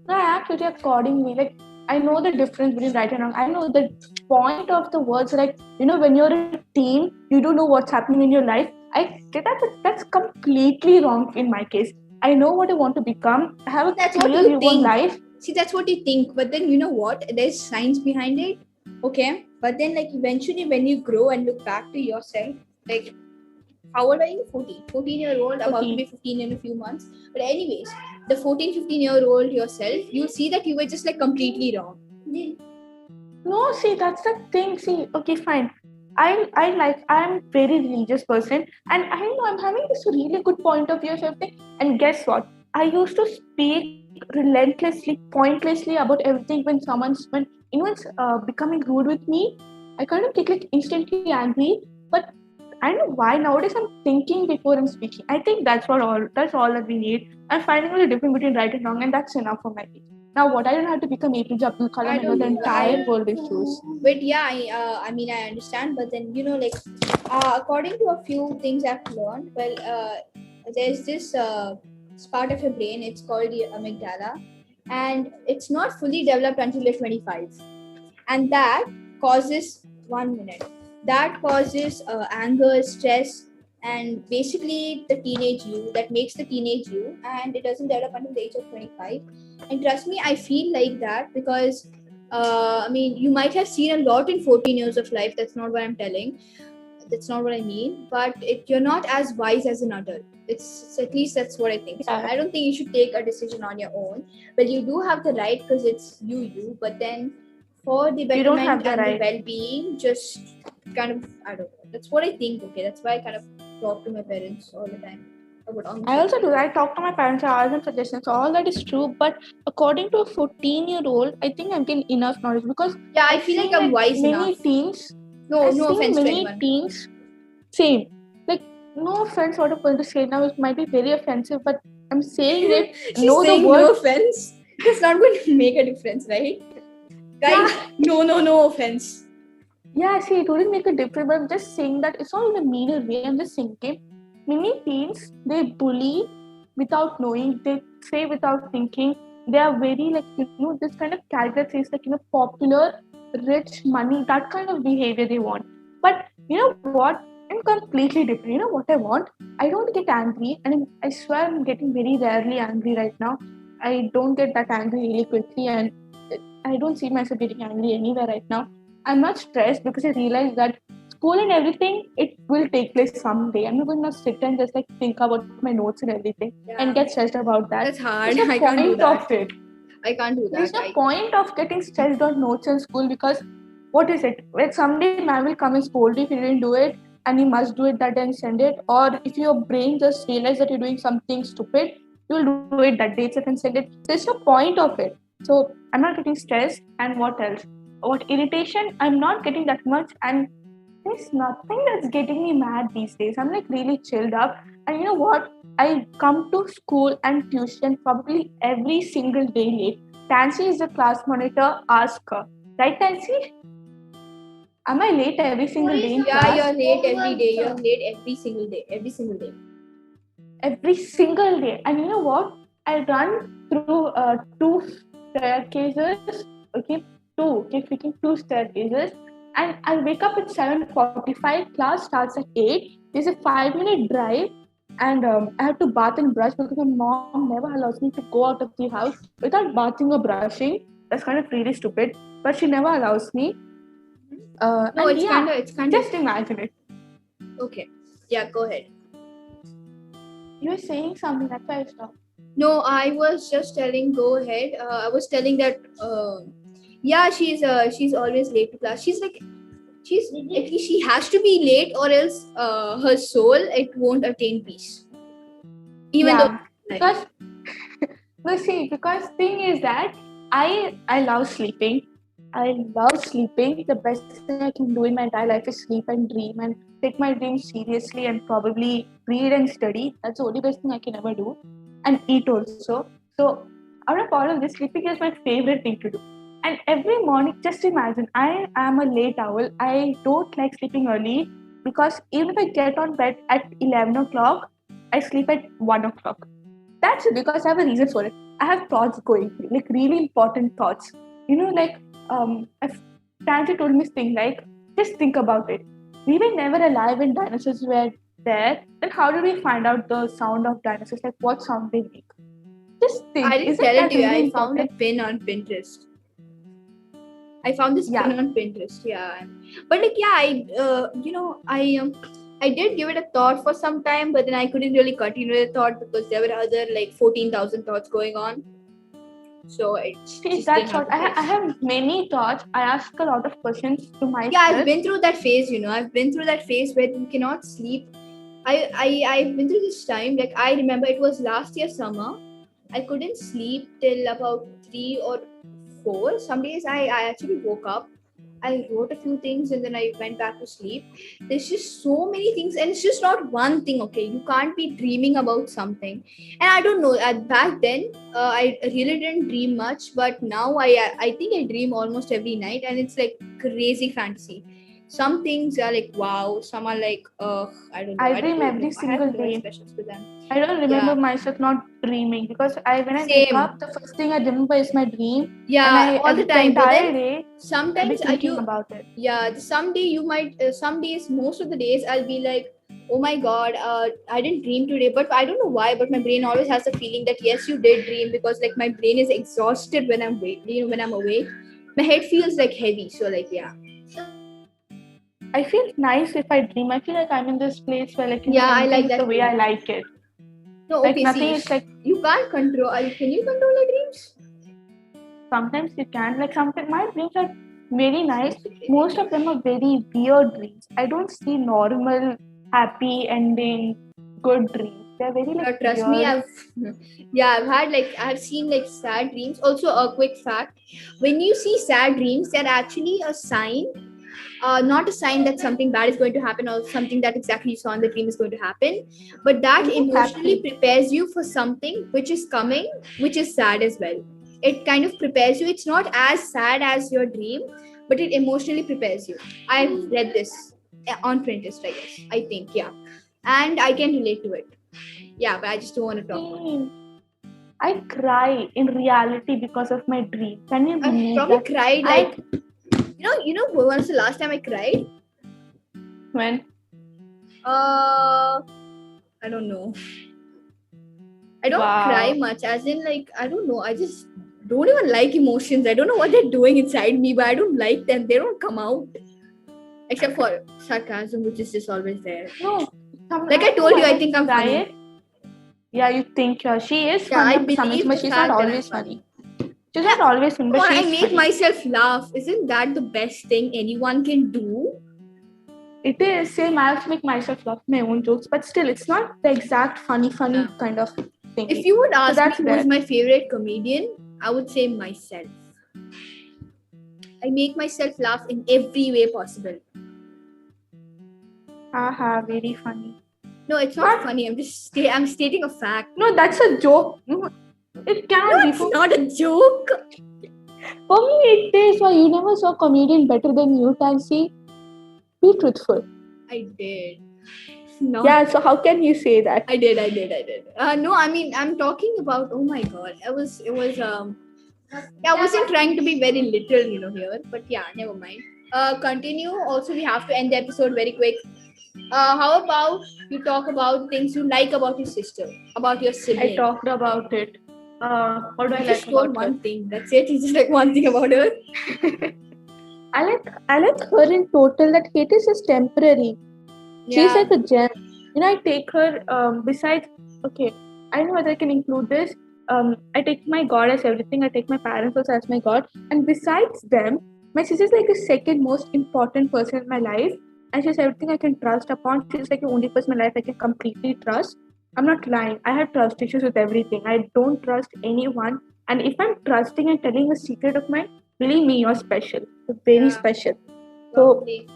No, I act very accordingly. Like I know the difference between right and wrong. I know the point of the words. Like when you're a teen, you don't know what's happening in your life. I get that's completely wrong in my case. I know what I want to become. I have a That's what clear you view on think. life. See, that's what you think. But then you know what? There's science behind it. Okay. But then like eventually when you grow and look back to yourself, like how old are you? 14. 14-year-old, about to be 15 in a few months. But anyways, the 14, 15-year-old yourself, you'll see that you were just like completely wrong. No, see, that's the thing. See, okay, fine. I'm very religious person, and I know I'm having this really good point of view of everything. And guess what? I used to speak relentlessly, pointlessly about everything when anyone's becoming rude with me. I kind of get like instantly angry, but I don't know why nowadays I'm thinking before I'm speaking. I think that's all that we need. I'm finding the difference between right and wrong, and that's enough for my age. Now, what I don't have to become APJ Abdul Kalam I and don't the know. entire world is choose. But yeah, I mean, I understand. But then, according to a few things I've learned, there's this part of your brain, it's called the amygdala, and it's not fully developed until you're 25. And that causes 1 minute. That causes anger, stress, and basically the teenage you that makes the teenage you, and it doesn't develop until the age of 25. And trust me, I feel like that because I mean, you might have seen a lot in 14 years of life. That's not what I'm telling. That's not what I mean. But you're not as wise as an adult. It's at least that's what I think. So Yeah. I don't think you should take a decision on your own. But you do have the right because it's you. But then for the You don't have betterment the and right. the well-being, just kind of, I don't know. That's what I think. Okay, that's why I kind of talk to my parents all the time about almost I also do everything. that. I talk to my parents, I ask them suggestions. All that is true, but according to a 14-year-old, I think I'm getting enough knowledge because Yeah, I I've feel like seen I'm wise many enough. teens. No, I've no seen offense to many anyone. teens. Same. Like, no offense, what I'm going to say now, it might be very offensive, but I'm saying it. She's Know the saying word. no offense. It's not going to make a difference, right? Guys, no offense. Yeah, see, it wouldn't make a difference, but I'm just saying that it's not in a meaner way. I'm just thinking, many teens, they bully without knowing, they say without thinking. They are very, like, this kind of character says, like, popular, rich, money, that kind of behavior they want. But you know what? I'm completely different. You know what I want? I don't get angry, and I swear I'm getting very rarely angry right now. I don't get that angry really quickly, and I don't see myself getting angry anywhere right now. I'm not stressed because I realize that school and everything, it will take place someday. I'm not going to sit and just like think about my notes and everything and get stressed about that. That's hard. There's no I can't do point that. of it. I can't do There's that. no point of getting stressed on notes in school because what is it? Like someday man will come and scold you if you didn't do it and you must do it that day and send it. Or if your brain just realizes that you're doing something stupid, you will do it that day itself and send it. There's no point of it. So I'm not getting stressed. And what else? What irritation? I'm not getting that much, and there's nothing that's getting me mad these days. I'm like really chilled up. And you know what? I come to school and tuition probably every single day late. Tansy is the class monitor. Ask her. Right, Tansy? Am I late every single day in Yeah, class? you're late every day. You're late every single day. Every single day. Every single day. And you know what? I run through two staircases. Okay, freaking two staircases. And I'll wake up at 7:45. Class starts at 8. There's a 5-minute drive. And I have to bath and brush because my mom never allows me to go out of the house without bathing or brushing. That's kind of really stupid. But she never allows me. No, And it's yeah, kind of. just imagine it. Okay. Yeah, go ahead. You were saying something, that's why I stopped. No, I was just telling. Go ahead. I was telling that. Yeah, she's always late to class. She's like, at least she has to be late, or else her soul it won't attain peace. Even Yeah, though. because no, see, because thing is that I love sleeping. I love sleeping. The best thing I can do in my entire life is sleep and dream and take my dreams seriously and probably read and study. That's the only best thing I can ever do. And eat also. So out of all of this, sleeping is my favorite thing to do. And every morning, just imagine, I am a late owl. I don't like sleeping early because even if I get on bed at 11 o'clock, I sleep at 1 o'clock. That's because I have a reason for it. I have thoughts going through, like really important thoughts. Like if Tansy told me this thing, like just think about it. We were never alive when dinosaurs were there. Then how did we find out the sound of dinosaurs? Like what sound they make? Just think. I didn't Isn't tell it that to you. really I found a important? pin on Pinterest. I found this Yeah. pin on Pinterest. Yeah, but like yeah, I did give it a thought for some time, but then I couldn't really continue the thought because there were other like 14,000 thoughts going on. So it's See, just that's didn't have what the I place. have many thoughts. I ask a lot of questions to myself. Yeah, I've been through that phase. I've been through that phase where you cannot sleep. I've been through this time. Like I remember, it was last year summer. I couldn't sleep till about 3 or 4. Some days I actually woke up. I wrote a few things and then I went back to sleep. There's just so many things, and it's just not one thing. Okay, you can't be dreaming about something. And I don't know. Back then, I really didn't dream much, but now I think I dream almost every night, and it's like crazy fantasy. Some things are like wow. Some are like I don't know. I dream every I single have no day. expressions to them. I don't remember Yeah. myself not dreaming because when I wake Same. up, the first thing I remember is my dream. Yeah, all the time. The But entire then day, I'll be sometimes thinking about it. yeah, someday you might some days, most of the days I'll be like Oh my god, I didn't dream today, but I don't know why, but my brain always has a feeling that yes, you did dream, because like my brain is exhausted when I'm awake. When I'm awake, my head feels like heavy. So like yeah, I feel nice if I dream. I feel like I'm in this place where like yeah, I everything like is the that way too. I like it. No, Like okay, nothing see, is like you can't control. Can you control your dreams? sometimes you can. Like sometimes my dreams are very nice. Most of them are very weird dreams. I don't see normal, happy ending, good dreams. They're very like Trust me, weird. I've had like I've seen like sad dreams. Also, a quick fact: when you see sad dreams, they're actually a sign, not a sign that something bad is going to happen or something that exactly you saw in the dream is going to happen, but that emotionally Exactly. prepares you for something which is coming, which is sad as well. It kind of prepares you. It's not as sad as your dream, but it emotionally prepares you. I've read this on Pinterest, I guess. I think, yeah, and I can relate to it. Yeah, but I just don't want to talk about it. Same. I cry in reality because of my dream. Can you I believe probably that? cried like when was the last time I cried? When I don't know. I don't cry much, as in like I don't know. I just don't even like emotions. I don't know what they're doing inside me, but I don't like them. They don't come out, except for sarcasm, which is just always there. no, Like I told you, I think I'm funny. Yeah, you think she is Yeah, I funny to some believe extent, but the she's not fact that I'm always funny. funny. She's not always funny, Come but on, I she's make funny. myself laugh. Isn't that the best thing anyone can do? It is same. I have to make myself laugh my own jokes, but still, it's not the exact funny Yeah. kind of thing. If you would ask me that's who's there. my favorite comedian, I would say myself. I make myself laugh in every way possible. Haha, very funny. No, it's not funny. I'm stating a fact. No, that's a joke. No, it cannot No, be. it's not a joke. For me, it is. Why you never saw a comedian better than you can see? Be truthful. I did. No. Yeah, so how can you say that? I did. No, I mean, I'm talking about. Oh my god, I wasn't trying to be very literal, here. But yeah, never mind. Continue. Also, we have to end the episode very quick. How about you talk about things you like about your sister, about your sibling? I talked about it. What do I You like just told about one thing. That's it. You just like one thing about her. I like her in total. That hate is just temporary. She's like a gem. I take her besides. Okay, I don't know whether I can include this. I take my God as everything. I take my parents also as my God. And besides them, my sister is like the second most important person in my life. And she's everything I can trust upon. She's like the only person in my life I can completely trust. I'm not lying. I have trust issues with everything. I don't trust anyone. And if I'm trusting and telling a secret of mine, believe me, you're special. You're very special. Probably. So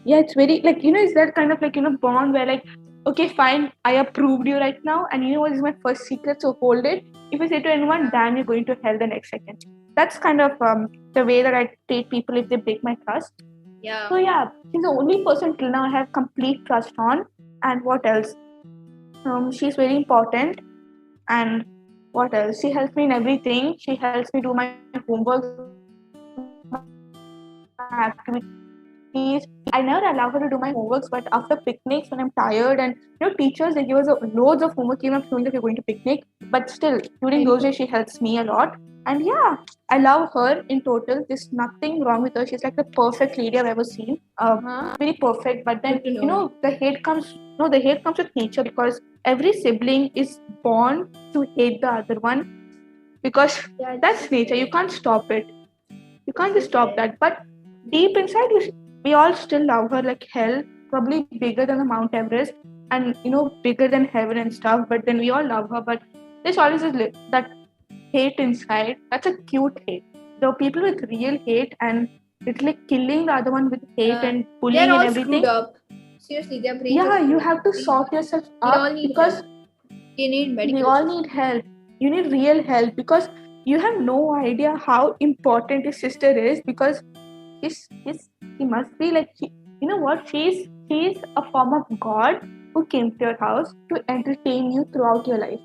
yeah, it's very like it's that kind of like bond where like okay fine, I approved you right now, and what is my first secret, so hold it. If I say to anyone, damn, you're going to hell the next second. That's kind of the way that I treat people if they break my trust. Yeah. So yeah, she's the only person till now I have complete trust on. And what else? She's very important. And what else? She helps me in everything. She helps me do my homework, activities. I never allow her to do my homeworks, but after picnics when I'm tired and teachers, they give us loads of homework even knowing that we're going to picnic. But still, during those days she helps me a lot. And yeah, I love her in total. There's nothing wrong with her. She's like the perfect lady I've ever seen. Very perfect. But then the hate comes. No, the hate comes with nature, because every sibling is born to hate the other one, because that's nature. You can't stop it. You can't just stop that. But deep inside, we all still love her like hell. Probably bigger than the Mount Everest, and bigger than heaven and stuff. But then we all love her. But there's always that hate inside. That's a cute hate. There are people with real hate, and it's like killing the other one with hate and bullying They're all and everything. Screwed up. Seriously, their brains. Yeah, you have to sort yourself up because they need medical. We all need help. You need real help, because you have no idea how important your sister is, because she must be like you know what, she's a form of God who came to your house to entertain you throughout your life.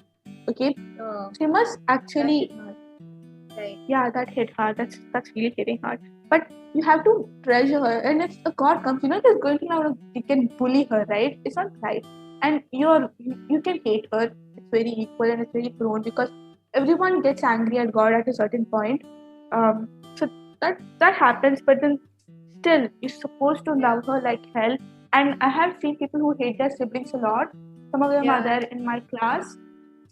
Okay, she must actually. Right. Yeah, that hit hard. That's really hitting hard. but you have to treasure her. And if a god comes, you're not just going to now you can bully her, right? It's not right. And you can hate her. It's very equal and it's very prone because everyone gets angry at God at a certain point. So that happens, but then still you're supposed to love her like hell. And I have seen people who hate their siblings a lot. Some of them are there in my class,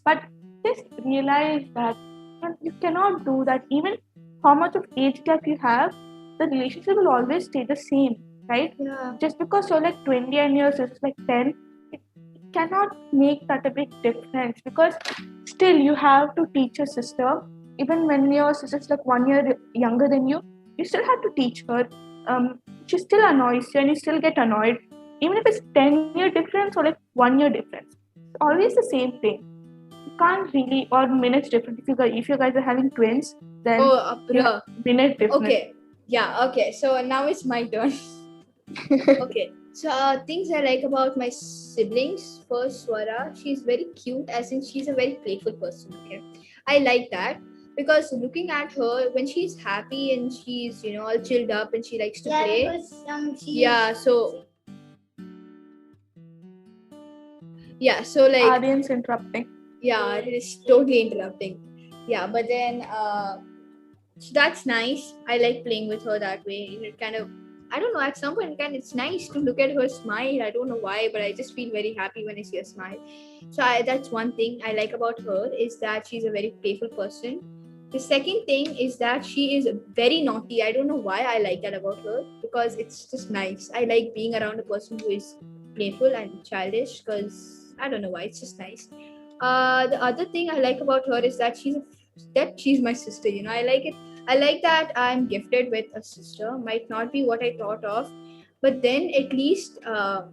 but just realize that you cannot do that. Even how much of age gap you have, the relationship will always stay the same, right? Yeah. Just because you're like 20 and yours is like 10, it cannot make that a big difference because still you have to teach your sister. Even when your sister's like 1 year younger than you, you still have to teach her. She still annoys you and you still get annoyed. Even if it's 10-year difference or like 1 year difference, it's always the same thing. You can't really, or minutes different. If you guys are having twins, then minute difference. Okay. Yeah. Okay. So now it's my turn. Okay. So things I like about my siblings. First, Swara, she's very cute. As in, she's a very playful person. Okay, I like that because looking at her when she's happy and she's all chilled up and she likes to play. So like audience interrupting. Yeah, it is totally interrupting. Yeah, but then that's nice. I like playing with her that way. It kind of, I don't know, at some point it's nice to look at her smile. I don't know why, but I just feel very happy when I see her smile. So that's one thing I like about her, is that she's a very playful person. The second thing is that she is very naughty. I don't know why I like that about her, because it's just nice. I like being around a person who is playful and childish, because I don't know why, it's just nice. The other thing I like about her is that she's my sister. I like it. I like that I'm gifted with a sister. Might not be what I thought of, but then at least I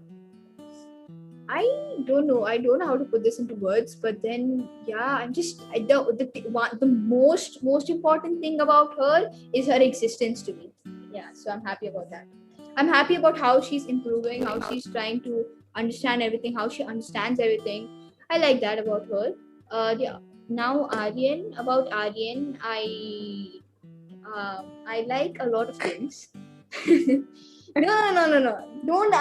don't know how to put this into words. But then I'm just the most important thing about her is her existence to me. Yeah, so I'm happy about that. I'm happy about how she's improving, how she's trying to understand everything, how she understands everything. I like that about her. Now about Aryan, I like a lot of things. No. Don't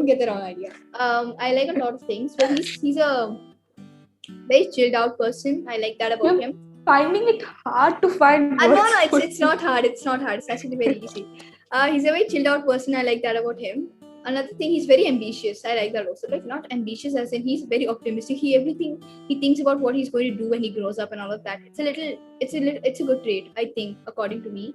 get the wrong idea. I like a lot of things, but he's a very chilled out person. I like that about him. Finding it hard to find words. No, it's not hard. It's not hard. It's actually very easy. He's a very chilled out person. I like that about him. Another thing, he's very ambitious. I like that also. Like, not ambitious as in he's very optimistic. He thinks about what he's going to do when he grows up and all of that. It's a good trait, I think, according to me.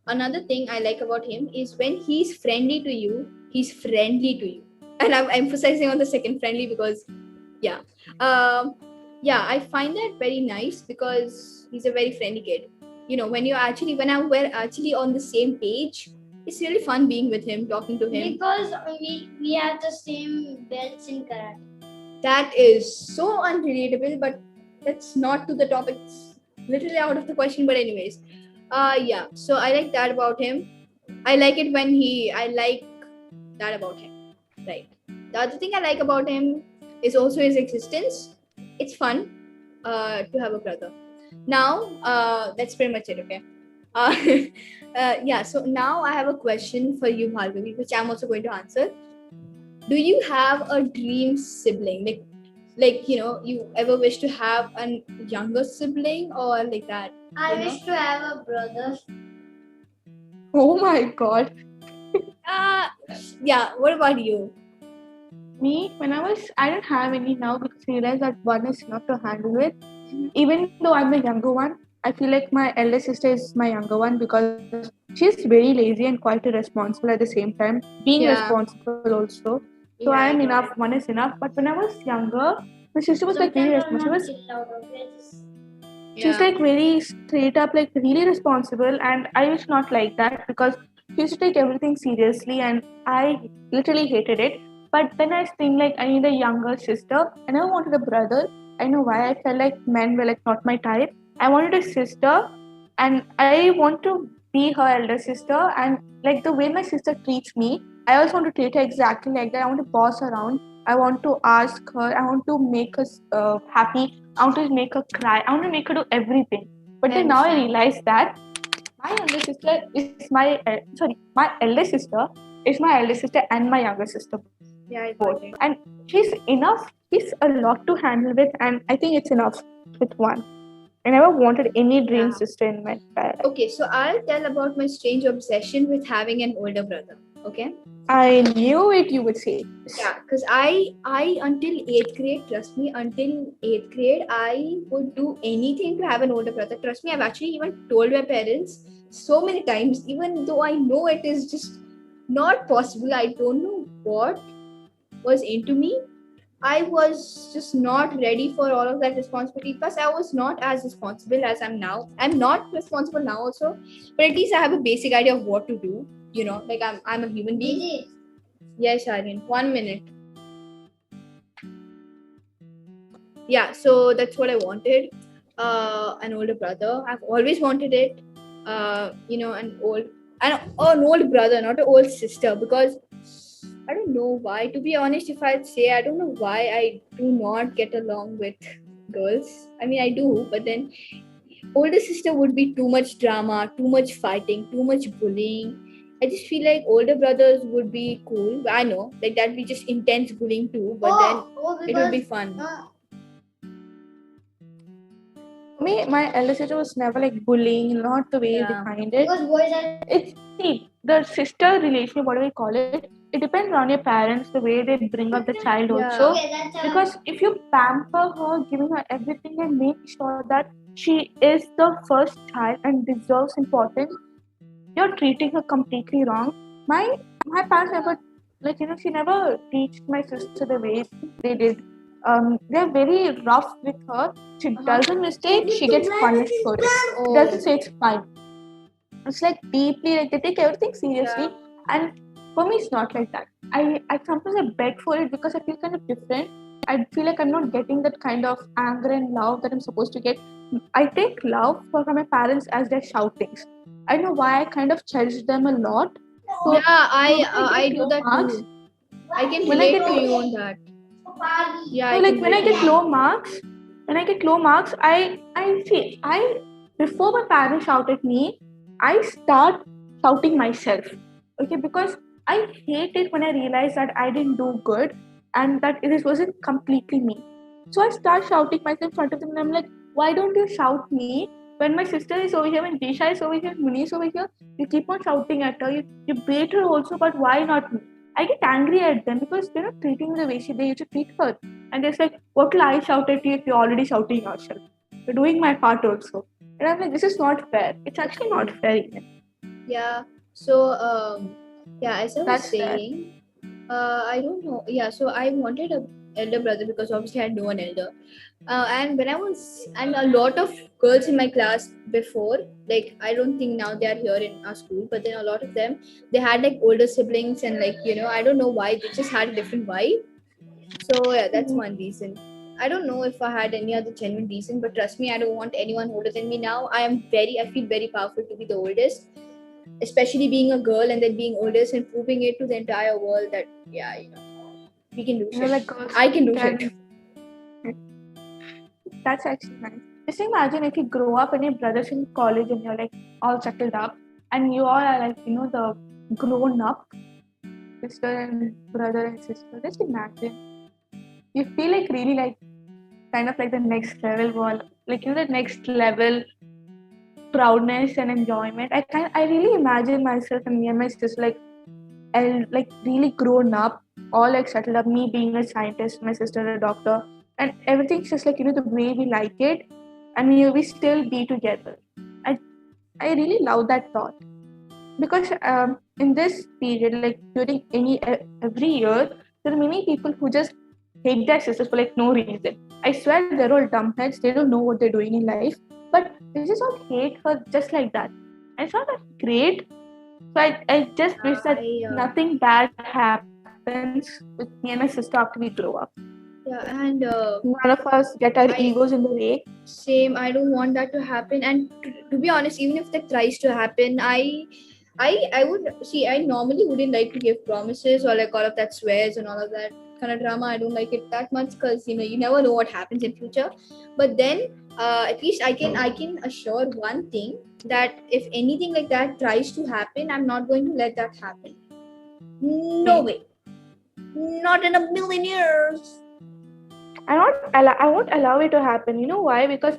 Another thing I like about him is when he's friendly to you, he's friendly to you. And I'm emphasizing on the second friendly because I find that very nice because he's a very friendly kid. When we're actually on the same page, it's really fun being with him, talking to him. Because we have the same belts in karate. That is so unrelatable, but that's not to the topic. It's literally out of the question, but anyways. So I like that about him. I like that about him. Right. The other thing I like about him is also his existence. It's fun to have a brother. Now, that's pretty much it, okay? So now I have a question for you, Bhargavi, which I'm also going to answer. Do you have a dream sibling? Like you ever wish to have a younger sibling or like that? I wish to have a brother. Oh my god. What about you? Me, I don't have any now because I realized that one is enough to handle with. Even though I'm the younger one, I feel like my elder sister is my younger one because she's very lazy and quite irresponsible at the same time. Being responsible also. So I am enough. One is enough. But when I was younger, my sister was like really responsible. She's like very straight up, like really responsible, and I was not like that because she used to take everything seriously, and I literally hated it. But then I think like I need a younger sister. I never wanted a brother. I know why. I felt like men were like not my type. I wanted a sister, and I want to be her elder sister. And like the way my sister treats me, I also want to treat her exactly like that. I want to boss around. I want to ask her. I want to make her happy. I want to make her cry. I want to make her do everything. But then now I realize that My younger sister is my eldest sister is my eldest sister and my younger sister Yeah, I both. got it. And she's enough. She's a lot to handle with, and I think it's enough with one. I never wanted any dream Yeah. sister in my entire life. Okay, so I'll tell about my strange obsession with having an older brother. Okay. I knew it. You would say. Yeah, because I until 8th grade, trust me, until 8th grade, I would do anything to have an older brother. Trust me, I've actually even told my parents so many times, even though I know it is just not possible. I don't know what was into me. I was just not ready for all of that responsibility. Plus, I was not as responsible as I'm now. I'm not responsible now also, but at least I have a basic idea of what to do. You know, like I'm a human being. Yes, Aryan. 1 minute. Yeah, so that's what I wanted. An older brother. I've always wanted it. An old brother, not an old sister, because I don't know why. To be honest, if I'd say, I don't know why I do not get along with girls. I mean, I do, but then older sister would be too much drama, too much fighting, too much bullying. I just feel like older brothers would be cool. I know, like that'd be just intense bullying too, but then it would be fun. For me, my elder sister was never like bullying, not the way you Yeah. defined it. It's the sister relationship, whatever you call it. It depends on your parents, the way they bring up the child also. Because if you pamper her, giving her everything and make sure that she is the first child and deserves importance, you're treating her completely wrong. My parents never she never teached my sister the way they did. They're very rough with her. She does a mistake, she gets punished for it. Oh. Doesn't say it's fine. It's like deeply like they take everything seriously, and for me it's not like that. I sometimes I beg for it because I feel kind of different. I feel like I'm not getting that kind of anger and love that I'm supposed to get. I take love from my parents as their shoutings. I don't know why I kind of cherish them a lot. So Yeah, I get do low that marks, too. I can when I relate get to low- you on that. Yeah, so I like can when I relate get to low you. marks, I before my parents shout at me, I start shouting myself. Okay, because I hate it when I realize that I didn't do good and that it wasn't completely me. So I start shouting myself in front of them and I'm like, why don't you shout me when my sister is over here, when Disha is over here, Muni is over here? You keep on shouting at her, you bait her also, but why not me? I get angry at them because they're not treating me the way they used to treat her. And they're like, what will I shout at you if you're already shouting yourself? You're doing my part also. And I'm like, this is not fair. It's actually not fair even. Yeah. So as I was That's fair. saying, I don't know. Yeah, so I wanted a elder brother because obviously I had no one elder. And a lot of girls in my class before, like I don't think now they are here in our school, but then a lot of them, they had like older siblings and like, I don't know why, they just had a different vibe. So yeah, that's one reason. I don't know if I had any other genuine reason, but trust me, I don't want anyone older than me now. I feel very powerful to be the oldest, especially being a girl and then being oldest and proving it to the entire world that we can do You know, shit. like girls I can do can- shit. That's actually nice. Just imagine if you grow up and your brother's in college and you're like all settled up and you all are like, the grown up sister and brother and sister. Just imagine. You feel like really like kind of like the next level one, like the next level proudness and enjoyment. I really imagine myself and me and my sister like really grown up, all like settled up, me being a scientist, my sister a doctor, and everything's just like the way we like it, and we still be together. I really love that thought because in this period, like during every year, there are many people who just hate their sisters for like no reason. I swear they're all dumbheads. They don't know what they're doing in life, but they just all hate her just like that. And it's not that great. So I just wish that nothing bad happens with me and my sister after we grow up. Yeah, and None of us get our egos in the way. same. I don't want that to happen. And to be honest, even if that tries to happen, I would see. I normally wouldn't like to give promises or like all of that swears and all of that kind of drama. I don't like it that much because you never know what happens in future. But then at least I can assure one thing that if anything like that tries to happen, I'm not going to let that happen. No way. Not in a million years. I won't allow it to happen. You know why? Because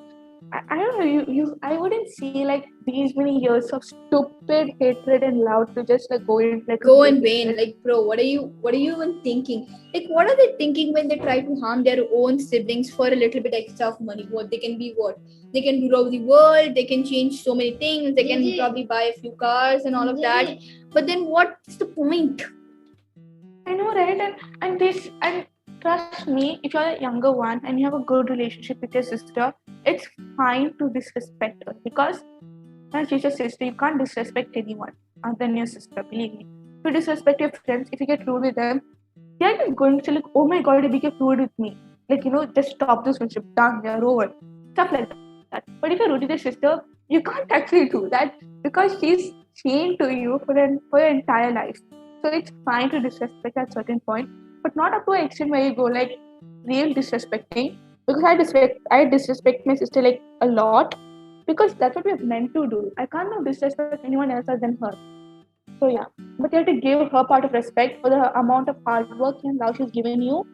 I don't know, I wouldn't see like these many years of stupid hatred and love to just like go in like Go in vain. Like, bro, what are you even thinking? Like, what are they thinking when they try to harm their own siblings for a little bit extra of money? What they can be, what they can rule over the world, they can change so many things, they can probably buy a few cars and all of that. But then what's the point? I know, right? And trust me, if you're a younger one and you have a good relationship with your sister, it's fine to disrespect her, because as she's your sister, you can't disrespect anyone other than your sister. Believe me. If you disrespect your friends, if you get rude with them, they're just going to say like, "Oh my God, you get rude with me." Like, just stop this friendship. Done. You're over. Stuff like that. But if you're rude with your sister, you can't actually do that because she's chained to you for your entire life. So it's fine to disrespect at certain point, but not up to an extent where you go like real disrespecting. Because I disrespect my sister like a lot, because that's what we're meant to do. I can't now disrespect anyone else other than her. So yeah, but you have to give her part of respect for the amount of hard work and love she's given you.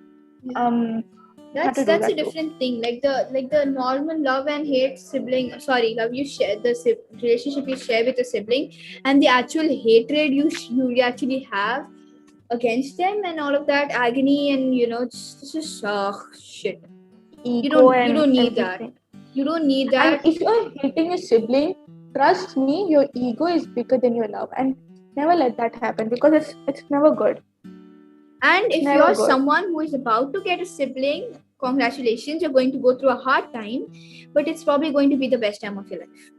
That's a different thing. Like the normal love and hate love you share, the relationship you share with a sibling, and the actual hatred you actually have against them, and all of that agony, and this is shit. You don't need that. You don't need that. And if you're hating your sibling, trust me, your ego is bigger than your love, and never let that happen, because it's never good. And if you're someone who is about to get a sibling, congratulations, you're going to go through a hard time, but it's probably going to be the best time of your life.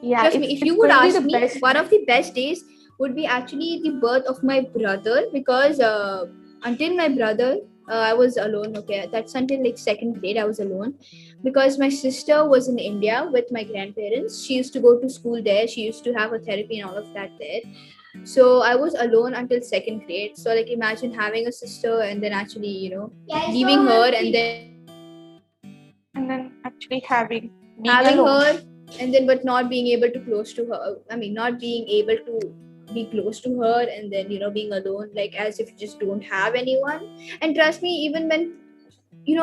Yeah, trust me, if you would ask me, one of the best days would be actually the birth of my brother, because until my brother, I was alone. Okay, that's until like second grade I was alone, because my sister was in India with my grandparents. She used to go to school there. She used to have a therapy and all of that there. So I was alone until second grade. So like imagine having a sister and then actually leaving her and then actually having her, and then but not being able to close to her. I mean, not being able to be close to her, and then being alone, like as if you just don't have anyone. And trust me, even when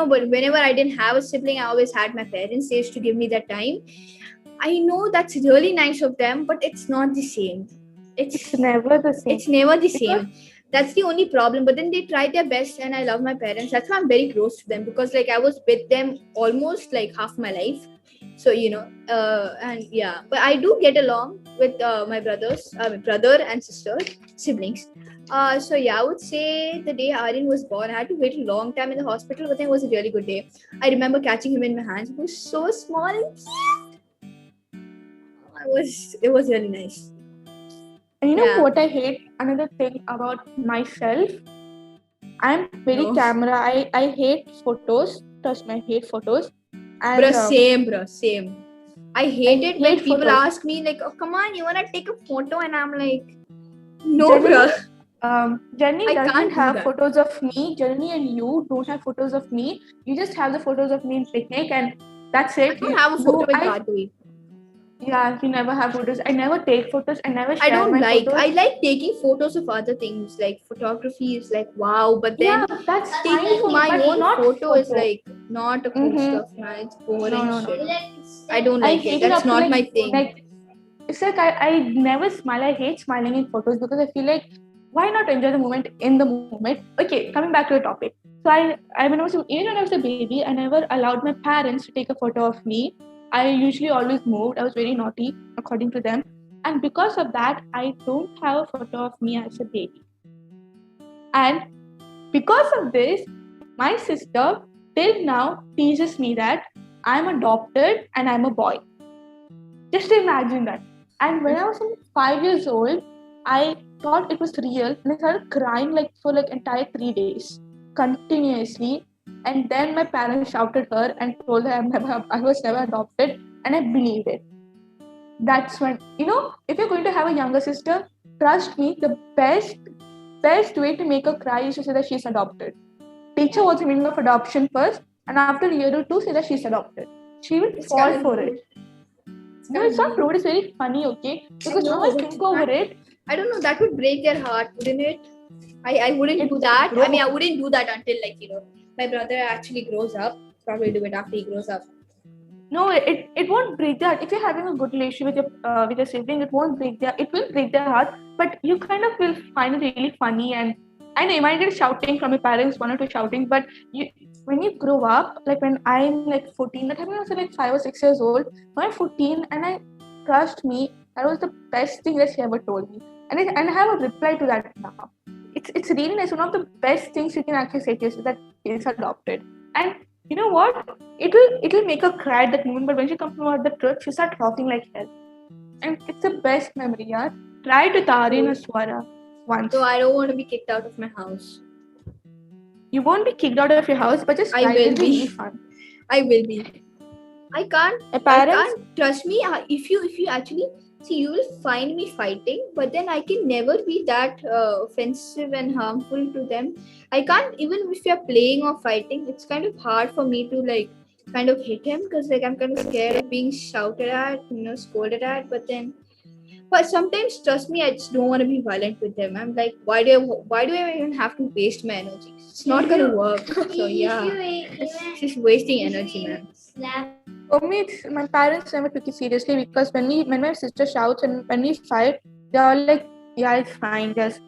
but whenever I didn't have a sibling, I always had my parents. They used to give me that time. I know that's really nice of them, but it's not the same. It's never the same. It's never the same. That's the only problem. But then they tried their best, and I love my parents. That's why I'm very close to them, because like I was with them almost like half my life. So and yeah, but I do get along with my brother and sister, siblings. So yeah, I would say the day Aryan was born, I had to wait a long time in the hospital, but then it was a really good day. I remember catching him in my hands. He was so small and cute. It was really nice. And you know what I hate? Another thing about myself, I'm very camera. I hate photos. Trust me, I hate photos. And, same. I hate it when people ask me like, "Oh, come on, you wanna take a photo?" And I'm like, "No, bro." Jenny doesn't have photos of me. Jenny and you don't have photos of me. You just have the photos of me in picnic, and that's it. I don't have a photo with Radvi. Yeah, you never have photos. I never take photos. I never share photos. I like taking photos of other things. Like photography is like wow, but then that's taking my own photo is like not a cool stuff, man. It's boring shit. I don't like it. That's not my thing. Like, it's like I never smile. I hate smiling in photos, because I feel like, why not enjoy the moment in the moment? Okay, coming back to the topic. So when I was a baby, I never allowed my parents to take a photo of me. I usually always moved. I was very naughty, according to them. And because of that, I don't have a photo of me as a baby. And because of this, my sister till now teases me that I'm adopted and I'm a boy. Just imagine that. And when I was 5 years old, I thought it was real, and I started crying like for like entire 3 days continuously. And then my parents shouted her and told her I was never adopted, and I believed it. That's when, if you're going to have a younger sister, trust me, the best way to make her cry is to say that she's adopted. Teach her what's the meaning of adoption first, and after a year or two, say that she's adopted. She will fall for it. No, it's not rude. It's very funny, okay? Because know, now I but think it's over not- it. I don't know. That would break their heart, wouldn't it? I wouldn't It do that. broke. I mean, I wouldn't do that until my brother actually grows up. Probably do it after he grows up. No, it won't break their heart. If you're having a good relationship with your sibling, it won't break their. It will break their heart, but you kind of will find it really funny. And I know you might get shouting from your parents, one or two shouting, but when you grow up, like when I'm like 14, that time I was like 5 or 6 years old. When I'm 14, and I trust me, that was the best thing that she ever told me, and I have a reply to that now. It's really nice. One of the best things you can actually say to yourself that is adopted, and you know what? It'll make her cry at that moment, but when she comes to know the truth, she starts laughing like hell. And it's the best memory, yeah. Try to Tari and Swara once. So I don't want to be kicked out of my house. You won't be kicked out of your house, but just I try. will It'll be be. really fun. I will be. I can't. Your I parents? can't trust me. If you actually see, you will find me fighting, but then I can never be that offensive and harmful to them. I can't, even if we are playing or fighting. It's kind of hard for me to kind of hit him because I'm kind of scared of being shouted at, scolded at. But sometimes, trust me, I just don't want to be violent with them. I'm like, why do I even have to waste my energy? It's not gonna work. So yeah, it's just wasting energy, man. For me, my parents never took it seriously because when my sister shouts and when we fight, they're all like, yeah, it's fine. Just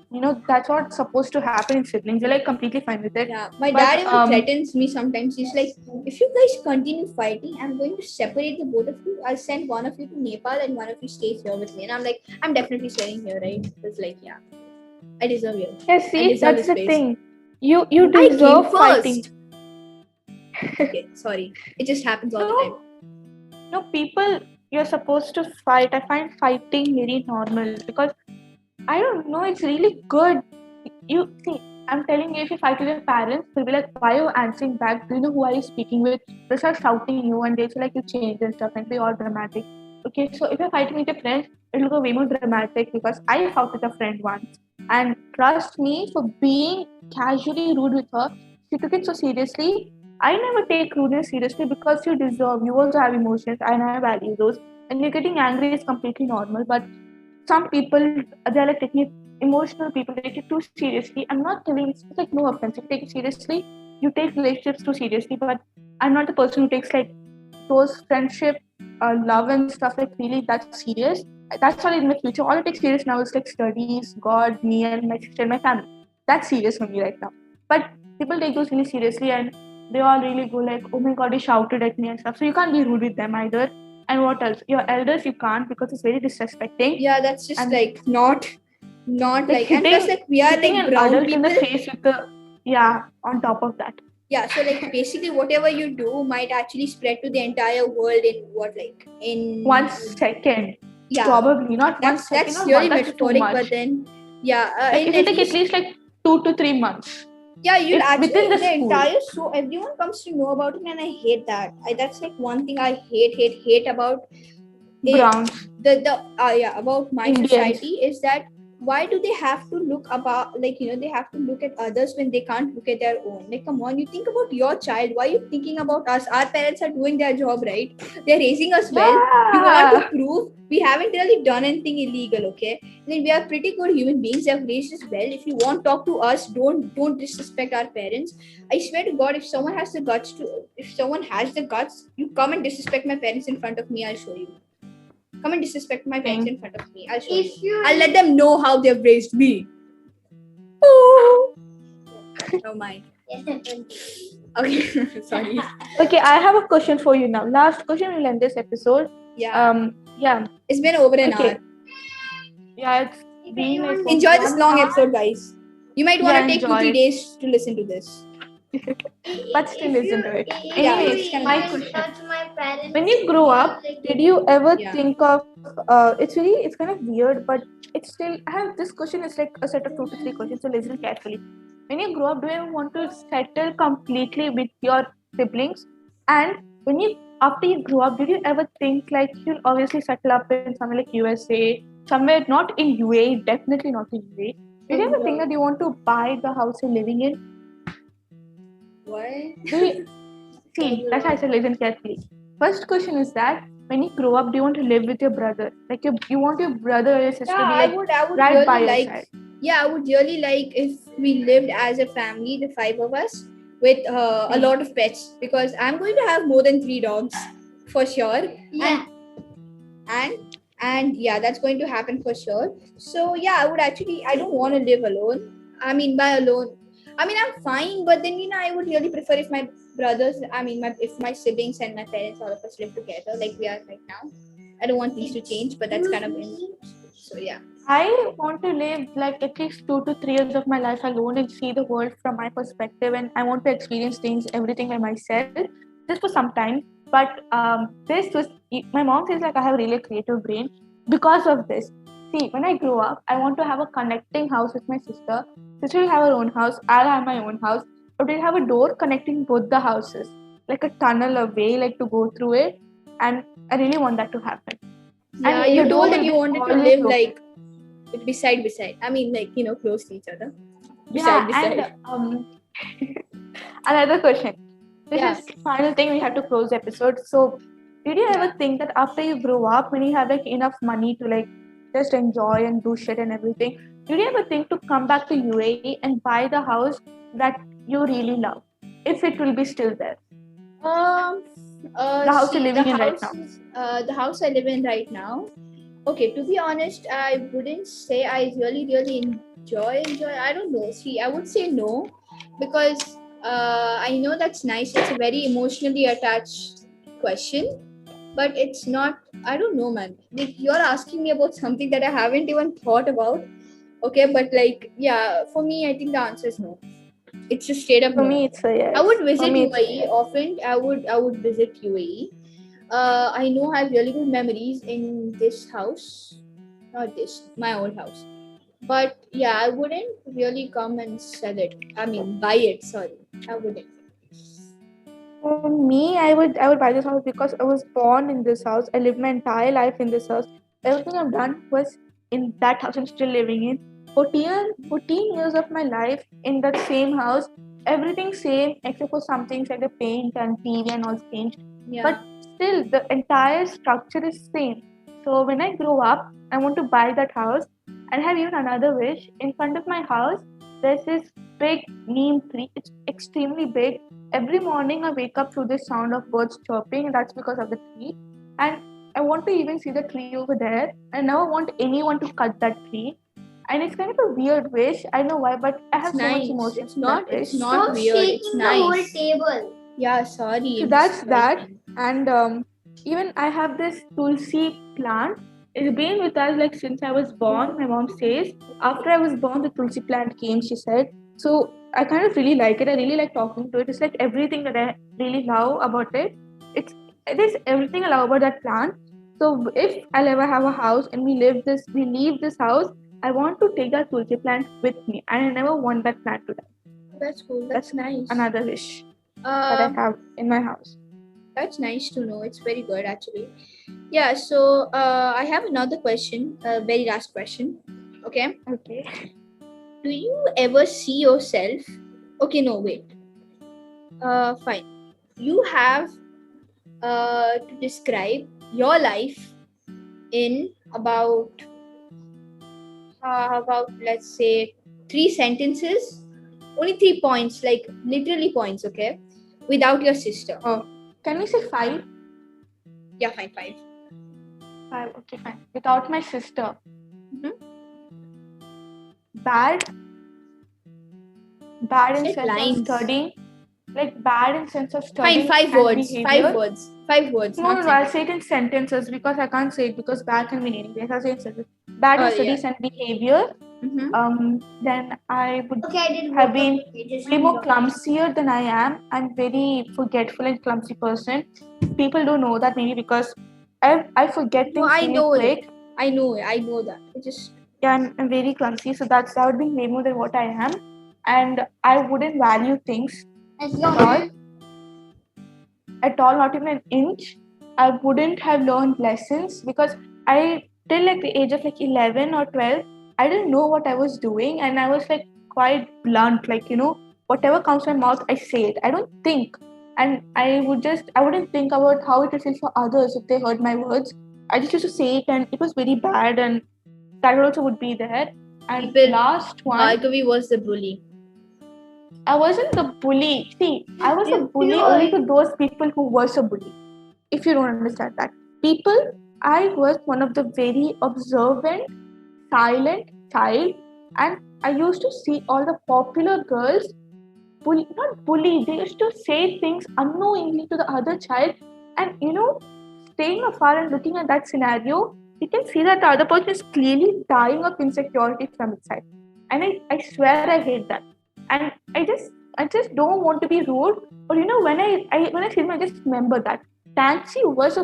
that's what's supposed to happen in siblings. They're like completely fine with it. Yeah, my But, dad even threatens me sometimes. He's like, if you guys continue fighting, I'm going to separate the both of you. I'll send one of you to Nepal and one of you stays here with me. And I'm like, I'm definitely staying here, right? Because yeah, I deserve you. Yeah, I see, deserve that's the the space. thing. You I deserve came fighting. first. Okay, sorry. It just happens all the time. No, people, you're supposed to fight. I find fighting very normal because I don't know, it's really good. You see, I'm telling you, if you fight with your parents, they'll be like, why are you answering back? Do you know who are you speaking with? They'll start shouting you and they'll say like you changed and stuff and be all dramatic. Okay, so if you're fighting with your friends, it'll go way more dramatic because I fought with a friend once. And trust me, for being casually rude with her, she took it so seriously. I never take rudeness seriously because you deserve. You also have emotions and I value those. And you're getting angry is completely normal. But some people, they're like taking it, emotional people take it too seriously. I'm not telling it's like no offense. If you take it seriously, you take relationships too seriously. But I'm not the person who takes like those friendship, love and stuff like really that serious. That's all in the future. All I take serious now is like studies, God, me, and my sister and my family. That's serious for me right now. But people take those really seriously and they all really go like, oh my God, he shouted at me and stuff. So you can't be rude with them either. And what else? Your elders you can't because it's very disrespecting. Yeah, that's just And- not like, and hitting, plus we are hitting like an brown adult in the people. face with on top of that. Yeah, so basically whatever you do might actually spread to the entire world in 1 second. Yeah, Probably not 1 second. that's Not really one, that's too metaphoric, much. but then yeah, Like, it'll take at least like 2 to 3 months. yeah, you'll it's actually within the the school. entire, so everyone comes to know about it, and I hate that. That's like one thing I hate about it. Browns. About my Indians. society is that why do they have to look about they have to look at others when they can't look at their own? Like, come on, you think about your child. Why are you thinking about us? Our parents are doing their job, right? They're raising us well. You want to prove we haven't really done anything illegal, okay? Then we are pretty good human beings. They have raised us well. If you want to talk to us, don't disrespect our parents. I swear to God, if someone has the guts, you come and disrespect my parents in front of me, I'll show you. Come and disrespect my parents in front of me. I'll show you. I'll let them know how they've raised me. Oh my. Okay, sorry. Okay, I have a question for you now. Last question, we'll end this episode. Yeah. Yeah. It's been over an Okay. hour. Yeah, it's been like Enjoy this 1 long hour, episode, guys. You might want to take enjoy 2-3 it. days to listen to this. but still listen to it. Yeah, Anyway, it's kinda my nice. question. When you grow up, did you ever Yeah. think of it's kind of weird, but it's still I have this question is like a set of 2 to 3 questions, so listen carefully. When you grow up, do you ever want to settle completely with your siblings? And after you grow up, did you ever think like you'll obviously settle up in somewhere like USA, somewhere not in UAE, definitely not in UAE. Did you ever think that you want to buy the house you're living in? What? See, that's why I said listen carefully. First question is that when you grow up, do you want to live with your brother? Like you want your brother or your sister Yeah, to be like I would right by really your like. side. Yeah, I would really like if we lived as a family, the five of us, with a lot of pets, because I'm going to have more than 3 dogs for sure. Yeah. And yeah, that's going to happen for sure. So yeah, I don't want to live alone. I mean, by alone, I mean, I'm fine, but then I would really prefer if my brothers, if my siblings and my parents, all of us live together like we are right now. I don't want things to change, but that's kind of so yeah. I want to live like at least 2 to 3 years of my life alone and see the world from my perspective, and I want to experience things, everything by myself, just for some time. But this was my mom says like I have really a creative brain because of this. See, when I grow up, I want to have a connecting house with my sister. Sister will have her own house. I'll have my own house. But we'll have a door connecting both the houses, like a tunnel, a way, like to go through it. And I really want that to happen. Yeah, And you the door told that will you be wanted to always live open. like beside. I mean, like close to each other. Yeah, Beside. and another question. This Yeah. is final thing we have to close the episode. So, did you ever think that after you grow up, when you have like enough money to like just enjoy and do shit and everything, did you ever think to come back to UAE and buy the house that you really love, if it will be still there? The house you're living in right now. The house I live in right now. Okay, to be honest, I wouldn't say I really enjoy. I don't know. See, I would say no, because I know that's nice. It's a very emotionally attached question, but it's not. I don't know, man. Like, you're asking me about something that I haven't even thought about. Okay, but like, yeah, for me, I think the answer is no. It's just straight up For no. me, it's a yes. I would For visit me, it's a UAE yes. often. I would visit UAE. I know I have really good memories in this house, not this, my old house. But yeah, I wouldn't really come and sell it. I mean, buy it. Sorry, I wouldn't. For me, I would buy this house because I was born in this house. I lived my entire life in this house. Everything I've done was in that house I'm still living in. 14 years of my life in that same house. Everything same except for some things like the paint and TV and all changed. Yeah. But still, the entire structure is same. So when I grow up, I want to buy that house and have even another wish. In front of my house, there's this big neem tree. It's extremely big. Every morning I wake up to the sound of birds chirping, and that's because of the tree. And I want to even see the tree over there. I never want anyone to cut that tree. And it's kind of a weird wish. I know why, but I have It's so much nice. emotion. It's not. to that It's wish. not Stop weird. It's shaking the whole nice. table. Yeah, sorry. So I'm that's just that. writing. And even I have this tulsi plant. It's been with us like since I was born. My mom says after I was born, the tulsi plant came. She said so. I kind of really like it. I really like talking to it. It's like everything that I really love about it. It is everything I love about that plant. So if I'll ever have a house and we leave this house, I want to take that tulsi plant with me, and I never want that plant to die. That's cool. That's nice. Another wish that I have in my house. That's nice to know. It's very good, actually. Yeah. So I have another question. Very last question. Okay. Okay. Do you ever see yourself? Okay. No. Wait. Fine. You have to describe your life in about let's say 3 sentences. Only 3 points, like literally points. Okay. Without your sister. Oh, can we say 5? Yeah. Fine. 5. 5. Okay, fine. Without my sister. Mhm. Bad in Set sense lines. of studying. Like bad in sense of studying. Fine. 5 and words. behavior. 5 words. 5 words. No, not I'll sentences. say it in sentences because I can't say it because bad can mean anything. I'll say it in sentences. Bad in studies and behavior. Mhm. Then I would Okay, I did have both been of the pages. way more clumsier than I am. I'm very forgetful and clumsy person. People don't know that maybe because I forget No, things I really know quick. it. I know that. It just Yeah, I'm very clumsy, so that would be way more than what I am. And I wouldn't value things Let's at go. all. At all, not even an inch. I wouldn't have learned lessons because I till like the age of like 11 or 12, I didn't know what I was doing, and I was like quite blunt, like whatever comes to my mouth, I say it. I don't think. and I wouldn't think about how it would feel for others if they heard my words. I just used to say it, and it was very bad, and that also would be there. And People, last one, Bhargavi was the bully. I wasn't the bully. See, I was a bully only to those people who was a bully. If you don't understand that. I was one of the very observant, silent child, and I used to see all the popular girls not bully, they used to say things unknowingly to the other child, and staying afar and looking at that scenario, you can see that the other person is clearly dying of insecurity from inside. And I swear I hate that. And I just don't want to be rude. But when I see them, I just remember that. Tansy was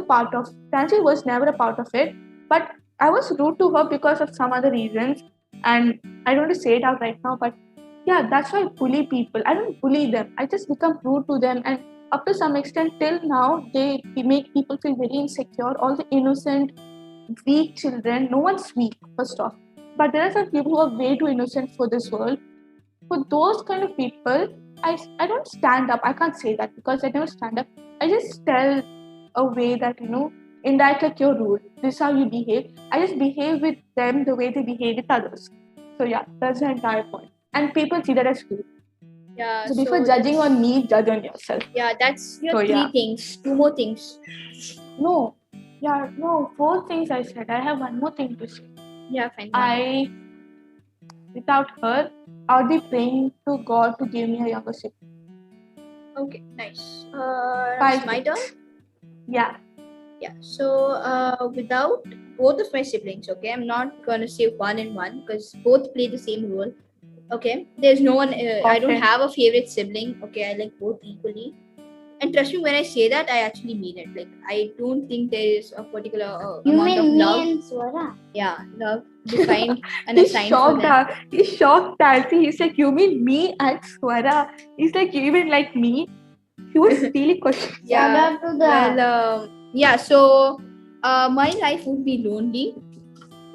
never a part of it, but I was rude to her because of some other reasons. And I don't want to say it out right now, but yeah, that's why I bully people. I don't bully them. I just become rude to them, and up to some extent, till now, they make people feel very insecure. All the innocent, weak children. No one's weak, first off. But there are some people who are way too innocent for this world. For those kind of people, I don't stand up. I can't say that because I never stand up. I just tell a way that indirect, like you're rude. This is how you behave. I just behave with them the way they behave with others. So yeah, that's the entire point. And people see that as rude. Yeah. So before judging on me, judge on yourself. Yeah, that's your So, three yeah. things. Two more things. No. Yeah, no, 4 things I said. I have one more thing to say. Yeah, fine. Without her, I would be praying to God to give me a younger sibling. Okay, nice. Five My turn. Yeah. Yeah. So without both of my siblings, okay, I'm not gonna say one and one because both play the same role. Okay, there's no one. I don't Okay. have a favorite sibling. Okay, I like both equally. And trust me, when I say that, I actually mean it. Like, I don't think there is a particular You amount of mean me love. and Swara? Yeah, love defined and He's assigned for shocked. them. He's shocked that he's like, you mean me and Swara? He's like, you even like me? He was really questioning. Yeah. Shout out to the Well, yeah. So, my life would be lonely.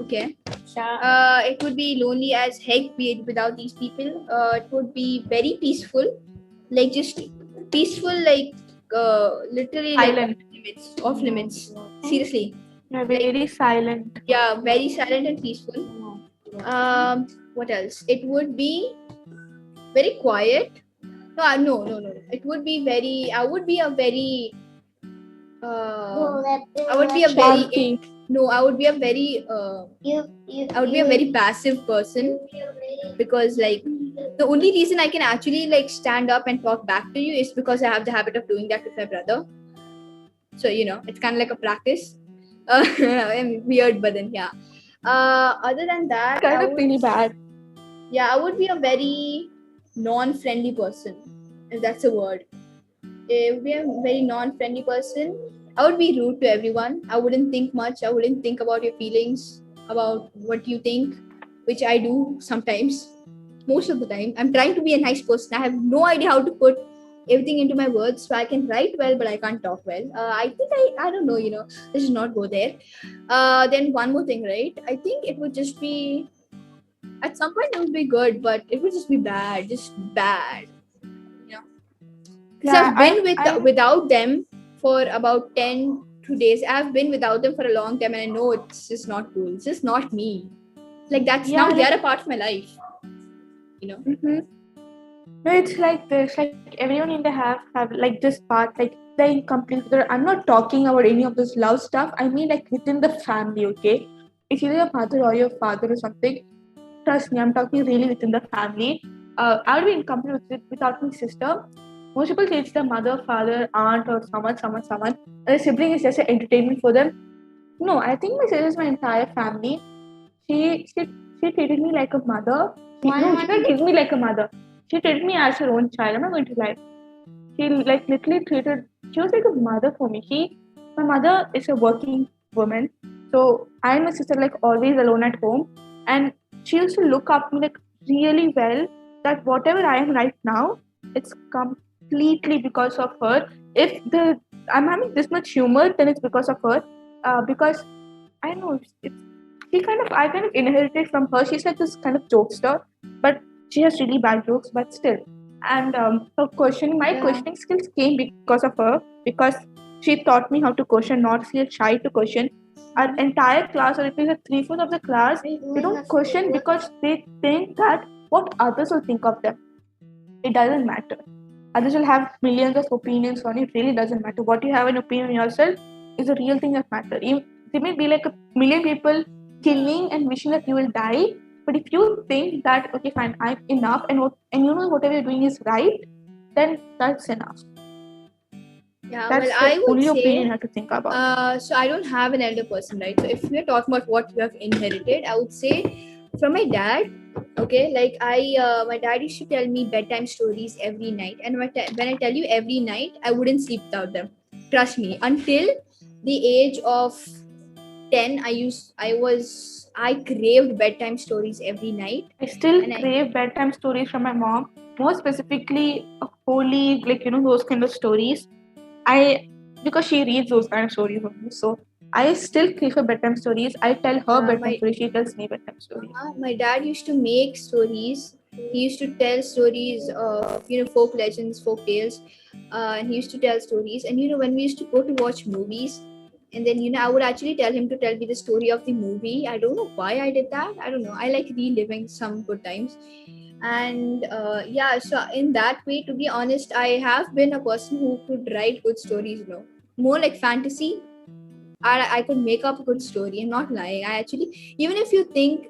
Okay. It would be lonely as heck without these people. It would be very peaceful, like just peaceful, like literally Silent. like off limits. Seriously, Yeah, very silent. yeah, very silent and peaceful. What else? It would be very quiet. No. It would be very. I would be a very. I would be a very. Shanti. No, I would be a very. I would be a very passive person because like the only reason I can actually like stand up and talk back to you is because I have the habit of doing that with my brother. So it's kind of like a practice. I'm weird, but then yeah. Other than that, Kind I of would- really bad. yeah, I would be a very non-friendly person, if that's a word. I would be a very non-friendly person. I would be rude to everyone. I wouldn't think much. I wouldn't think about your feelings, about what you think, which I do sometimes. Most of the time. I'm trying to be a nice person. I have no idea how to put everything into my words. So I can write well, but I can't talk well. I think I don't know, let's just not go there. Then one more thing, right? I think it would just be at some point it would be good, but it would just be bad, just bad. Because Yeah, I've been without them for about 2 days. I've been without them for a long time, and I know it's just not cool. It's just not me. Like that's Yeah, now they're a part of my life. Mm-hmm. No, it's like this. Like everyone in the have like this part, like the incomplete. I'm not talking about any of this love stuff. I mean, like within the family. Okay, it's either your mother or your father or something. Trust me, I'm talking really within the family. I would be incomplete without my sister. Most people say it's the mother, father, aunt, or someone. And the sibling is just an entertainment for them. No, I think my sister is my entire family. She treated me like a mother. She didn't treat me like a mother. She treated me as her own child. I'm not going to lie. She like literally she was like a mother for me. My mother is a working woman. So I and my sister like always alone at home. And she used to look up me like really well that whatever I am right now, it's completely because of her. If I'm having this much humor, then it's because of her. Because I know I kind of inherited from her. She's like this kind of jokester, but she has really bad jokes, but still. And my Yeah. questioning skills came because of her, because she taught me how to question, not feel shy to question. Our entire class, or at least 3/4 of the class, they don't question because they think that what others will think of them. It doesn't matter. Others will have millions of opinions on it. Really doesn't matter. What you have an opinion on yourself is the real thing that matters. There may be like a million people killing and wishing that you will die, but if you think that okay, fine, I'm enough, and you know whatever you're doing is right, then that's enough. Yeah, That's well, the I would only opinion you say, have to think about. so I don't have an elder person, right? So if we're talking about what you have inherited, I would say from my dad. Okay, like my dad used to tell me bedtime stories every night, and when I tell you every night, I wouldn't sleep without them. Trust me. Until the age of 10, I craved bedtime stories every night, I still and crave bedtime stories from my mom, more specifically holy, like those kind of stories. Because she reads those kind of stories only, so I still crave for bedtime stories. I tell her bedtime my stories, she tells me bedtime stories. my dad used to make stories. He used to tell stories of folk legends, folk tales, and he used to tell stories. And when we used to go to watch movies, and then I would actually tell him to tell me the story of the movie. I don't know why I did that. I don't know. I like reliving some good times. And yeah, so in that way, to be honest, I have been a person who could write good stories. More like fantasy. I could make up a good story. I'm not lying. I actually, even if you think,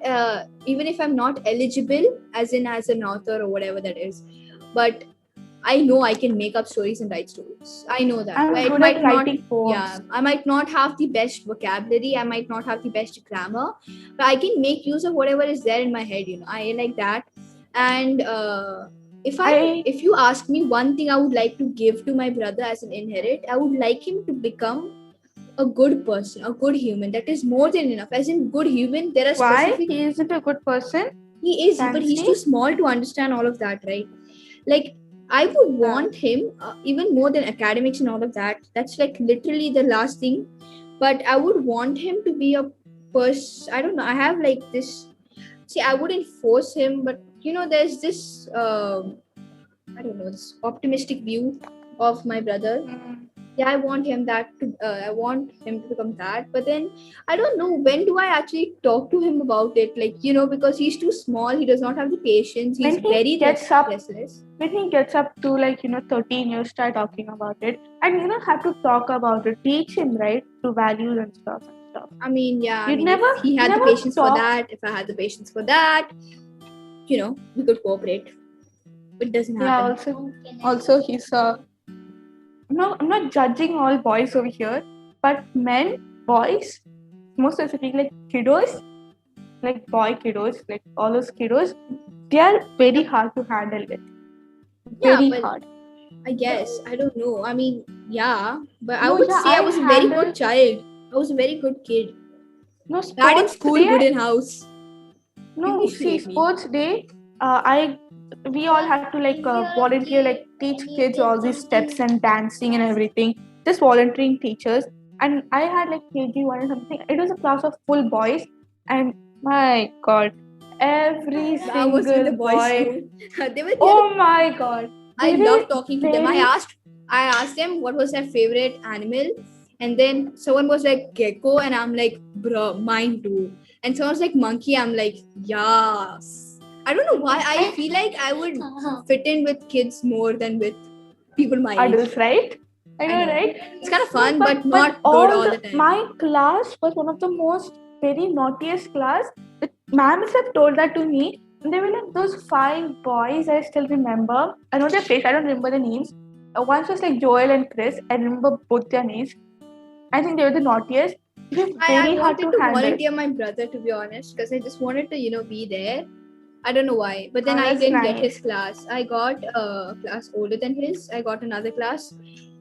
even if I'm not eligible, as an author or whatever that is, but I know I can make up stories and write stories. I know that. I'm Well, it good at might not. writing poems. Yeah, I might not have the best vocabulary. I might not have the best grammar, but I can make use of whatever is there in my head. I like that. And if you ask me one thing I would like to give to my brother as an inherit, I would like him to become a good person, a good human. That is more than enough. As in good human, there are Why? specific. He isn't a good person. He is, but he's Fancy. too small to understand all of that, right? Like I would want him even more than academics and all of that. That's like literally the last thing. But I would want him to be a person. I don't know. I have like this. See, I wouldn't force him, but there's this. I don't know, this optimistic view of my brother. Yeah, I want him to become that. But then I don't know, when do I actually talk to him about it? Like, because he's too small, he does not have the patience. He's very restless. When he gets up to 13 years, start talking about it, and have to talk about it, teach him right to values and stuff. I mean, yeah, If he had the patience for that, if I had the patience for that, we could cooperate. It doesn't happen. Also he's I'm not judging all boys over here, but boys, more specifically like kiddos, like boy kiddos, like all those kiddos, they are very hard to handle with. Very hard. I guess. I don't know. I mean, yeah, but I No, would yeah, say I I was a very handled- good child. I was a very good kid. No, Bad in sports school, day. good in house. No, People see, hate me. sports day. We all had to volunteer, teach kids all these steps and dancing and everything. Just volunteering teachers, and I had KG1 or something. It was a class of full boys, and my God, every I was with the single boys boy. too. They were. Oh my God! I They love were talking to them. I asked them what was their favorite animal, and then someone was like gecko, and I'm like, bro, mine too. And someone was like monkey. I'm like, yes. I don't know why. I feel like I would fit in with kids more than with people my age. adults, right? I know, right? It's kind of fun, but but not good all the time. My class was one of the most very naughtiest class. The ma'am have told that to me. And they were like those 5 boys. I still remember. I know their face. I don't remember the names. One was like Joel and Chris. I remember both their names. I think they were the naughtiest. I wanted to volunteer my brother, to be honest, because I just wanted to be there. I don't know why, but then I didn't get his class. I got a class older than his. I got another class.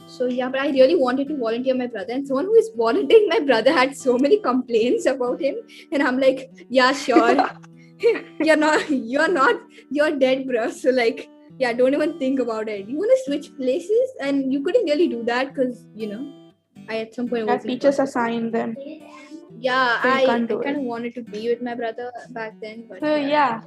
So yeah, but I really wanted to volunteer my brother, and someone who is volunteering my brother had so many complaints about him, and I'm like, yeah, sure. you're dead, bro. So yeah, don't even think about it. You want to switch places, and you couldn't really do that because I at some point teachers assigned them. Yeah, so I kind of wanted to be with my brother back then. But so yeah,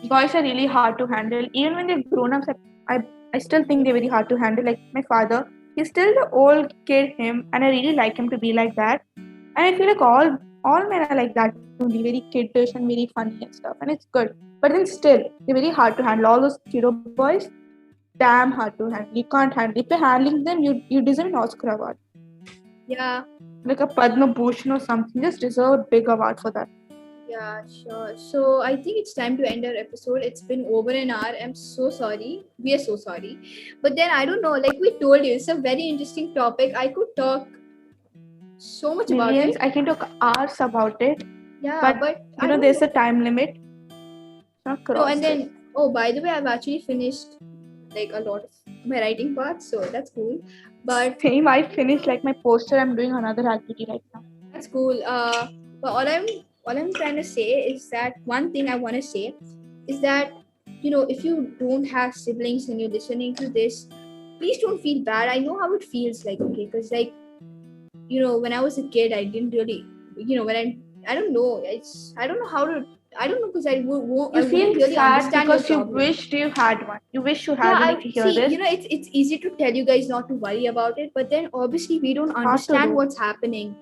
boys are really hard to handle. Even when they're grown ups, I still think they're very hard to handle. Like my father, he's still the old kid him, and I really like him to be like that. And I feel like all men are like that only, very kiddish and very funny and stuff, and it's good. But then still, they're very hard to handle. All those kiddo boys, damn hard to handle. You can't handle. If you're handling them, you deserve an Oscar award, Yeah. like a Padma Bhushan or something. Just deserve a big award for that. Yeah, sure. So I think it's time to end our episode. It's been over an hour. I'm so sorry. We are so sorry. But then I don't know, like we told you, it's a very interesting topic. I could talk so much about Millions. it. I can talk hours about it, Yeah, but but I you know don't there's a time limit. Not no, cross and it. then by the way, I've actually finished like a lot of my writing parts, so that's cool. But Same. I finished like my poster. I'm doing another activity right now. that's cool. But all I'm trying to say is that one thing I want to say is that if you don't have siblings and you're listening to this, please don't feel bad. I know how it feels like, okay, because like when I was a kid, I didn't really, when I don't know, I don't know how to. I don't know because I won't. You I wouldn't feel really sad understand your because you problem. wished you had one. You wish you had Yeah, one I if you hear see. this. It's easy to tell you guys not to worry about it, but then obviously we don't Hard to understand do. what's happening.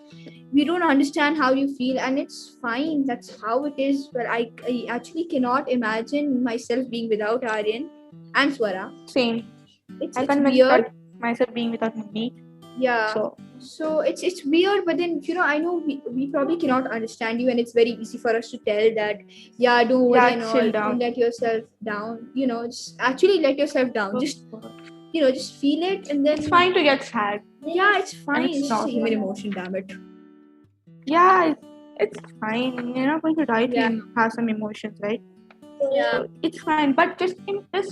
We don't understand how you feel, and it's fine. That's how it is. But I actually cannot imagine myself being without Aryan and Swara. Same. It's I can't weird. imagine myself being without me. Yeah. So it's weird, but then I know we probably cannot understand you, and it's very easy for us to tell that don't worry and all, chill down. don't let yourself down. Just actually let yourself down. Just just feel it, and then It's fine to get sad. yeah, it's fine. it's It's just a normal. human emotion, damn it. Yeah, it's fine. You're not going to die till Yeah. you have some emotions, right? Yeah. So it's fine. But just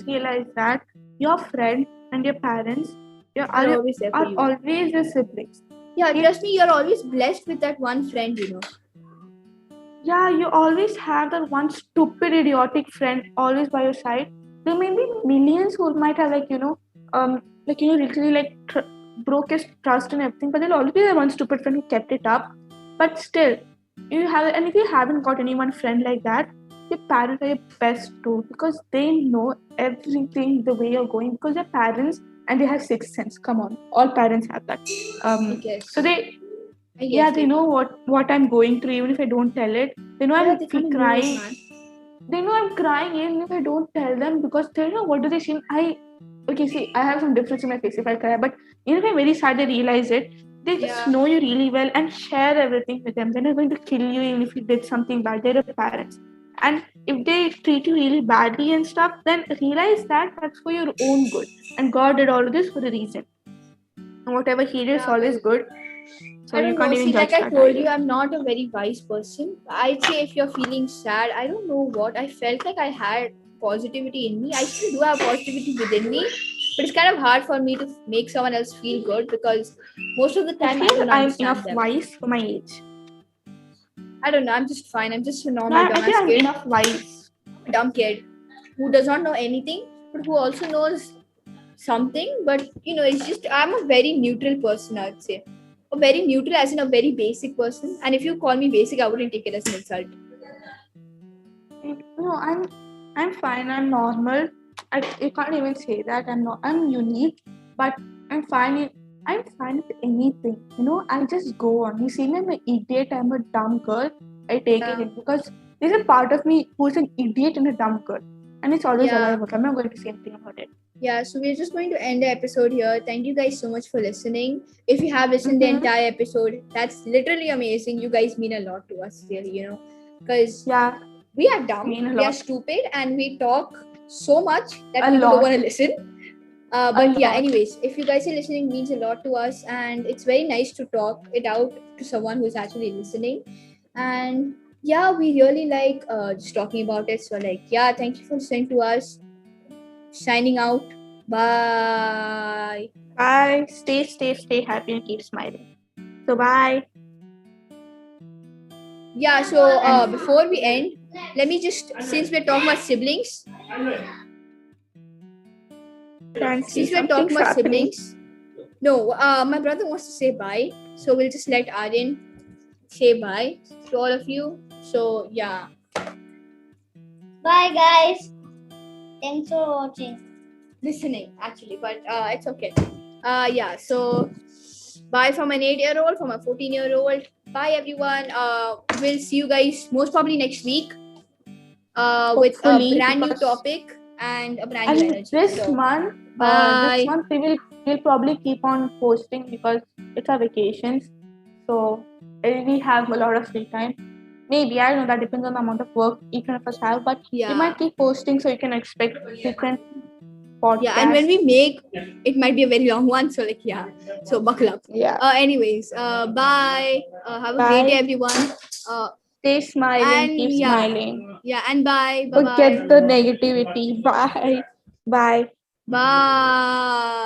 realize that your friend and your parents Are always there for are you. always your siblings. Yeah, trust me, you're always blessed with that one friend, Yeah, you always have that one stupid, idiotic friend always by your side. There may be millions who might have literally broke his trust and everything, but there'll always be that one stupid friend who kept it up. But still, and if you haven't got anyone friend like that, your parents are your best too, because they know everything the way you're going, because they're parents and they have sixth sense. Come on, all parents have that. So they know what I'm going through, even if I don't tell it. They know I'm crying. They know I'm crying even if I don't tell them, because they know what do they see. I have some difference in my face if I cry, but even if I'm very sad, they realize it. They just know you really well and share everything with them. They're not going to kill you even if you did something bad. They're the parents. And if they treat you really badly and stuff, then realize that that's for your own good. And God did all of this for a reason. And whatever He did is always good. So I don't you can't know. even See, judge like I that told either. you, I'm not a very wise person. I'd say if you're feeling sad, I don't know what. I felt like I had positivity in me. I still do have positivity within me, but it's kind of hard for me to make someone else feel good because most of the time I don't I'm understand enough them. wise for my age. I don't know. I'm just fine. I'm just a normal No, I dumbass think I'm kid. enough wise. Dumb kid who does not know anything, but who also knows something. But it's just I'm a very neutral person. I'd say a very neutral, as in a very basic person. And if you call me basic, I wouldn't take it as an insult. No, I'm fine. I'm normal. You can't even say that I'm unique, but I'm fine. I'm fine with anything. I just go on. You see me, I'm an idiot. I'm a dumb girl. I take it in because there's a part of me who's an idiot and a dumb girl, and it's always alive. Okay, I'm not going to say anything about it. Yeah, so we're just going to end the episode here. Thank you guys so much for listening. If you have listened the entire episode, that's literally amazing. You guys mean a lot to us, really, because we are dumb, we are stupid, and we talk so much that people don't want to listen. But yeah, anyways, if you guys are listening, means a lot to us, and it's very nice to talk it out to someone who's actually listening. And yeah, we really like just talking about it. So thank you for listening to us. Signing out. Bye. Bye. Stay happy and keep smiling. So bye. Yeah, so before we end, let me just, since we're talking about siblings, my brother wants to say bye, so we'll just let Aryan say bye to all of you. So yeah. Bye guys. Thanks for watching. listening actually, but it's okay. Yeah. So bye from an 8-year-old, from a 14-year-old. Bye everyone. We'll see you guys most probably next week. With a Hopefully, brand new because- topic and a brand new And energy. this So month, bye. we'll probably keep on posting because it's our vacations. So we have a lot of free time. Maybe, I don't know, that depends on the amount of work each one of us have, but we Yeah. might keep posting so you can expect frequent podcasts. Yeah, and when we make, it might be a very long one. So like, yeah. So buckle up. Yeah. Anyways, bye. Have a Bye. great day, everyone. Stay smiling, And keep yeah. smiling. Yeah, and bye. Bye. Forget the negativity. Bye. Bye. Bye.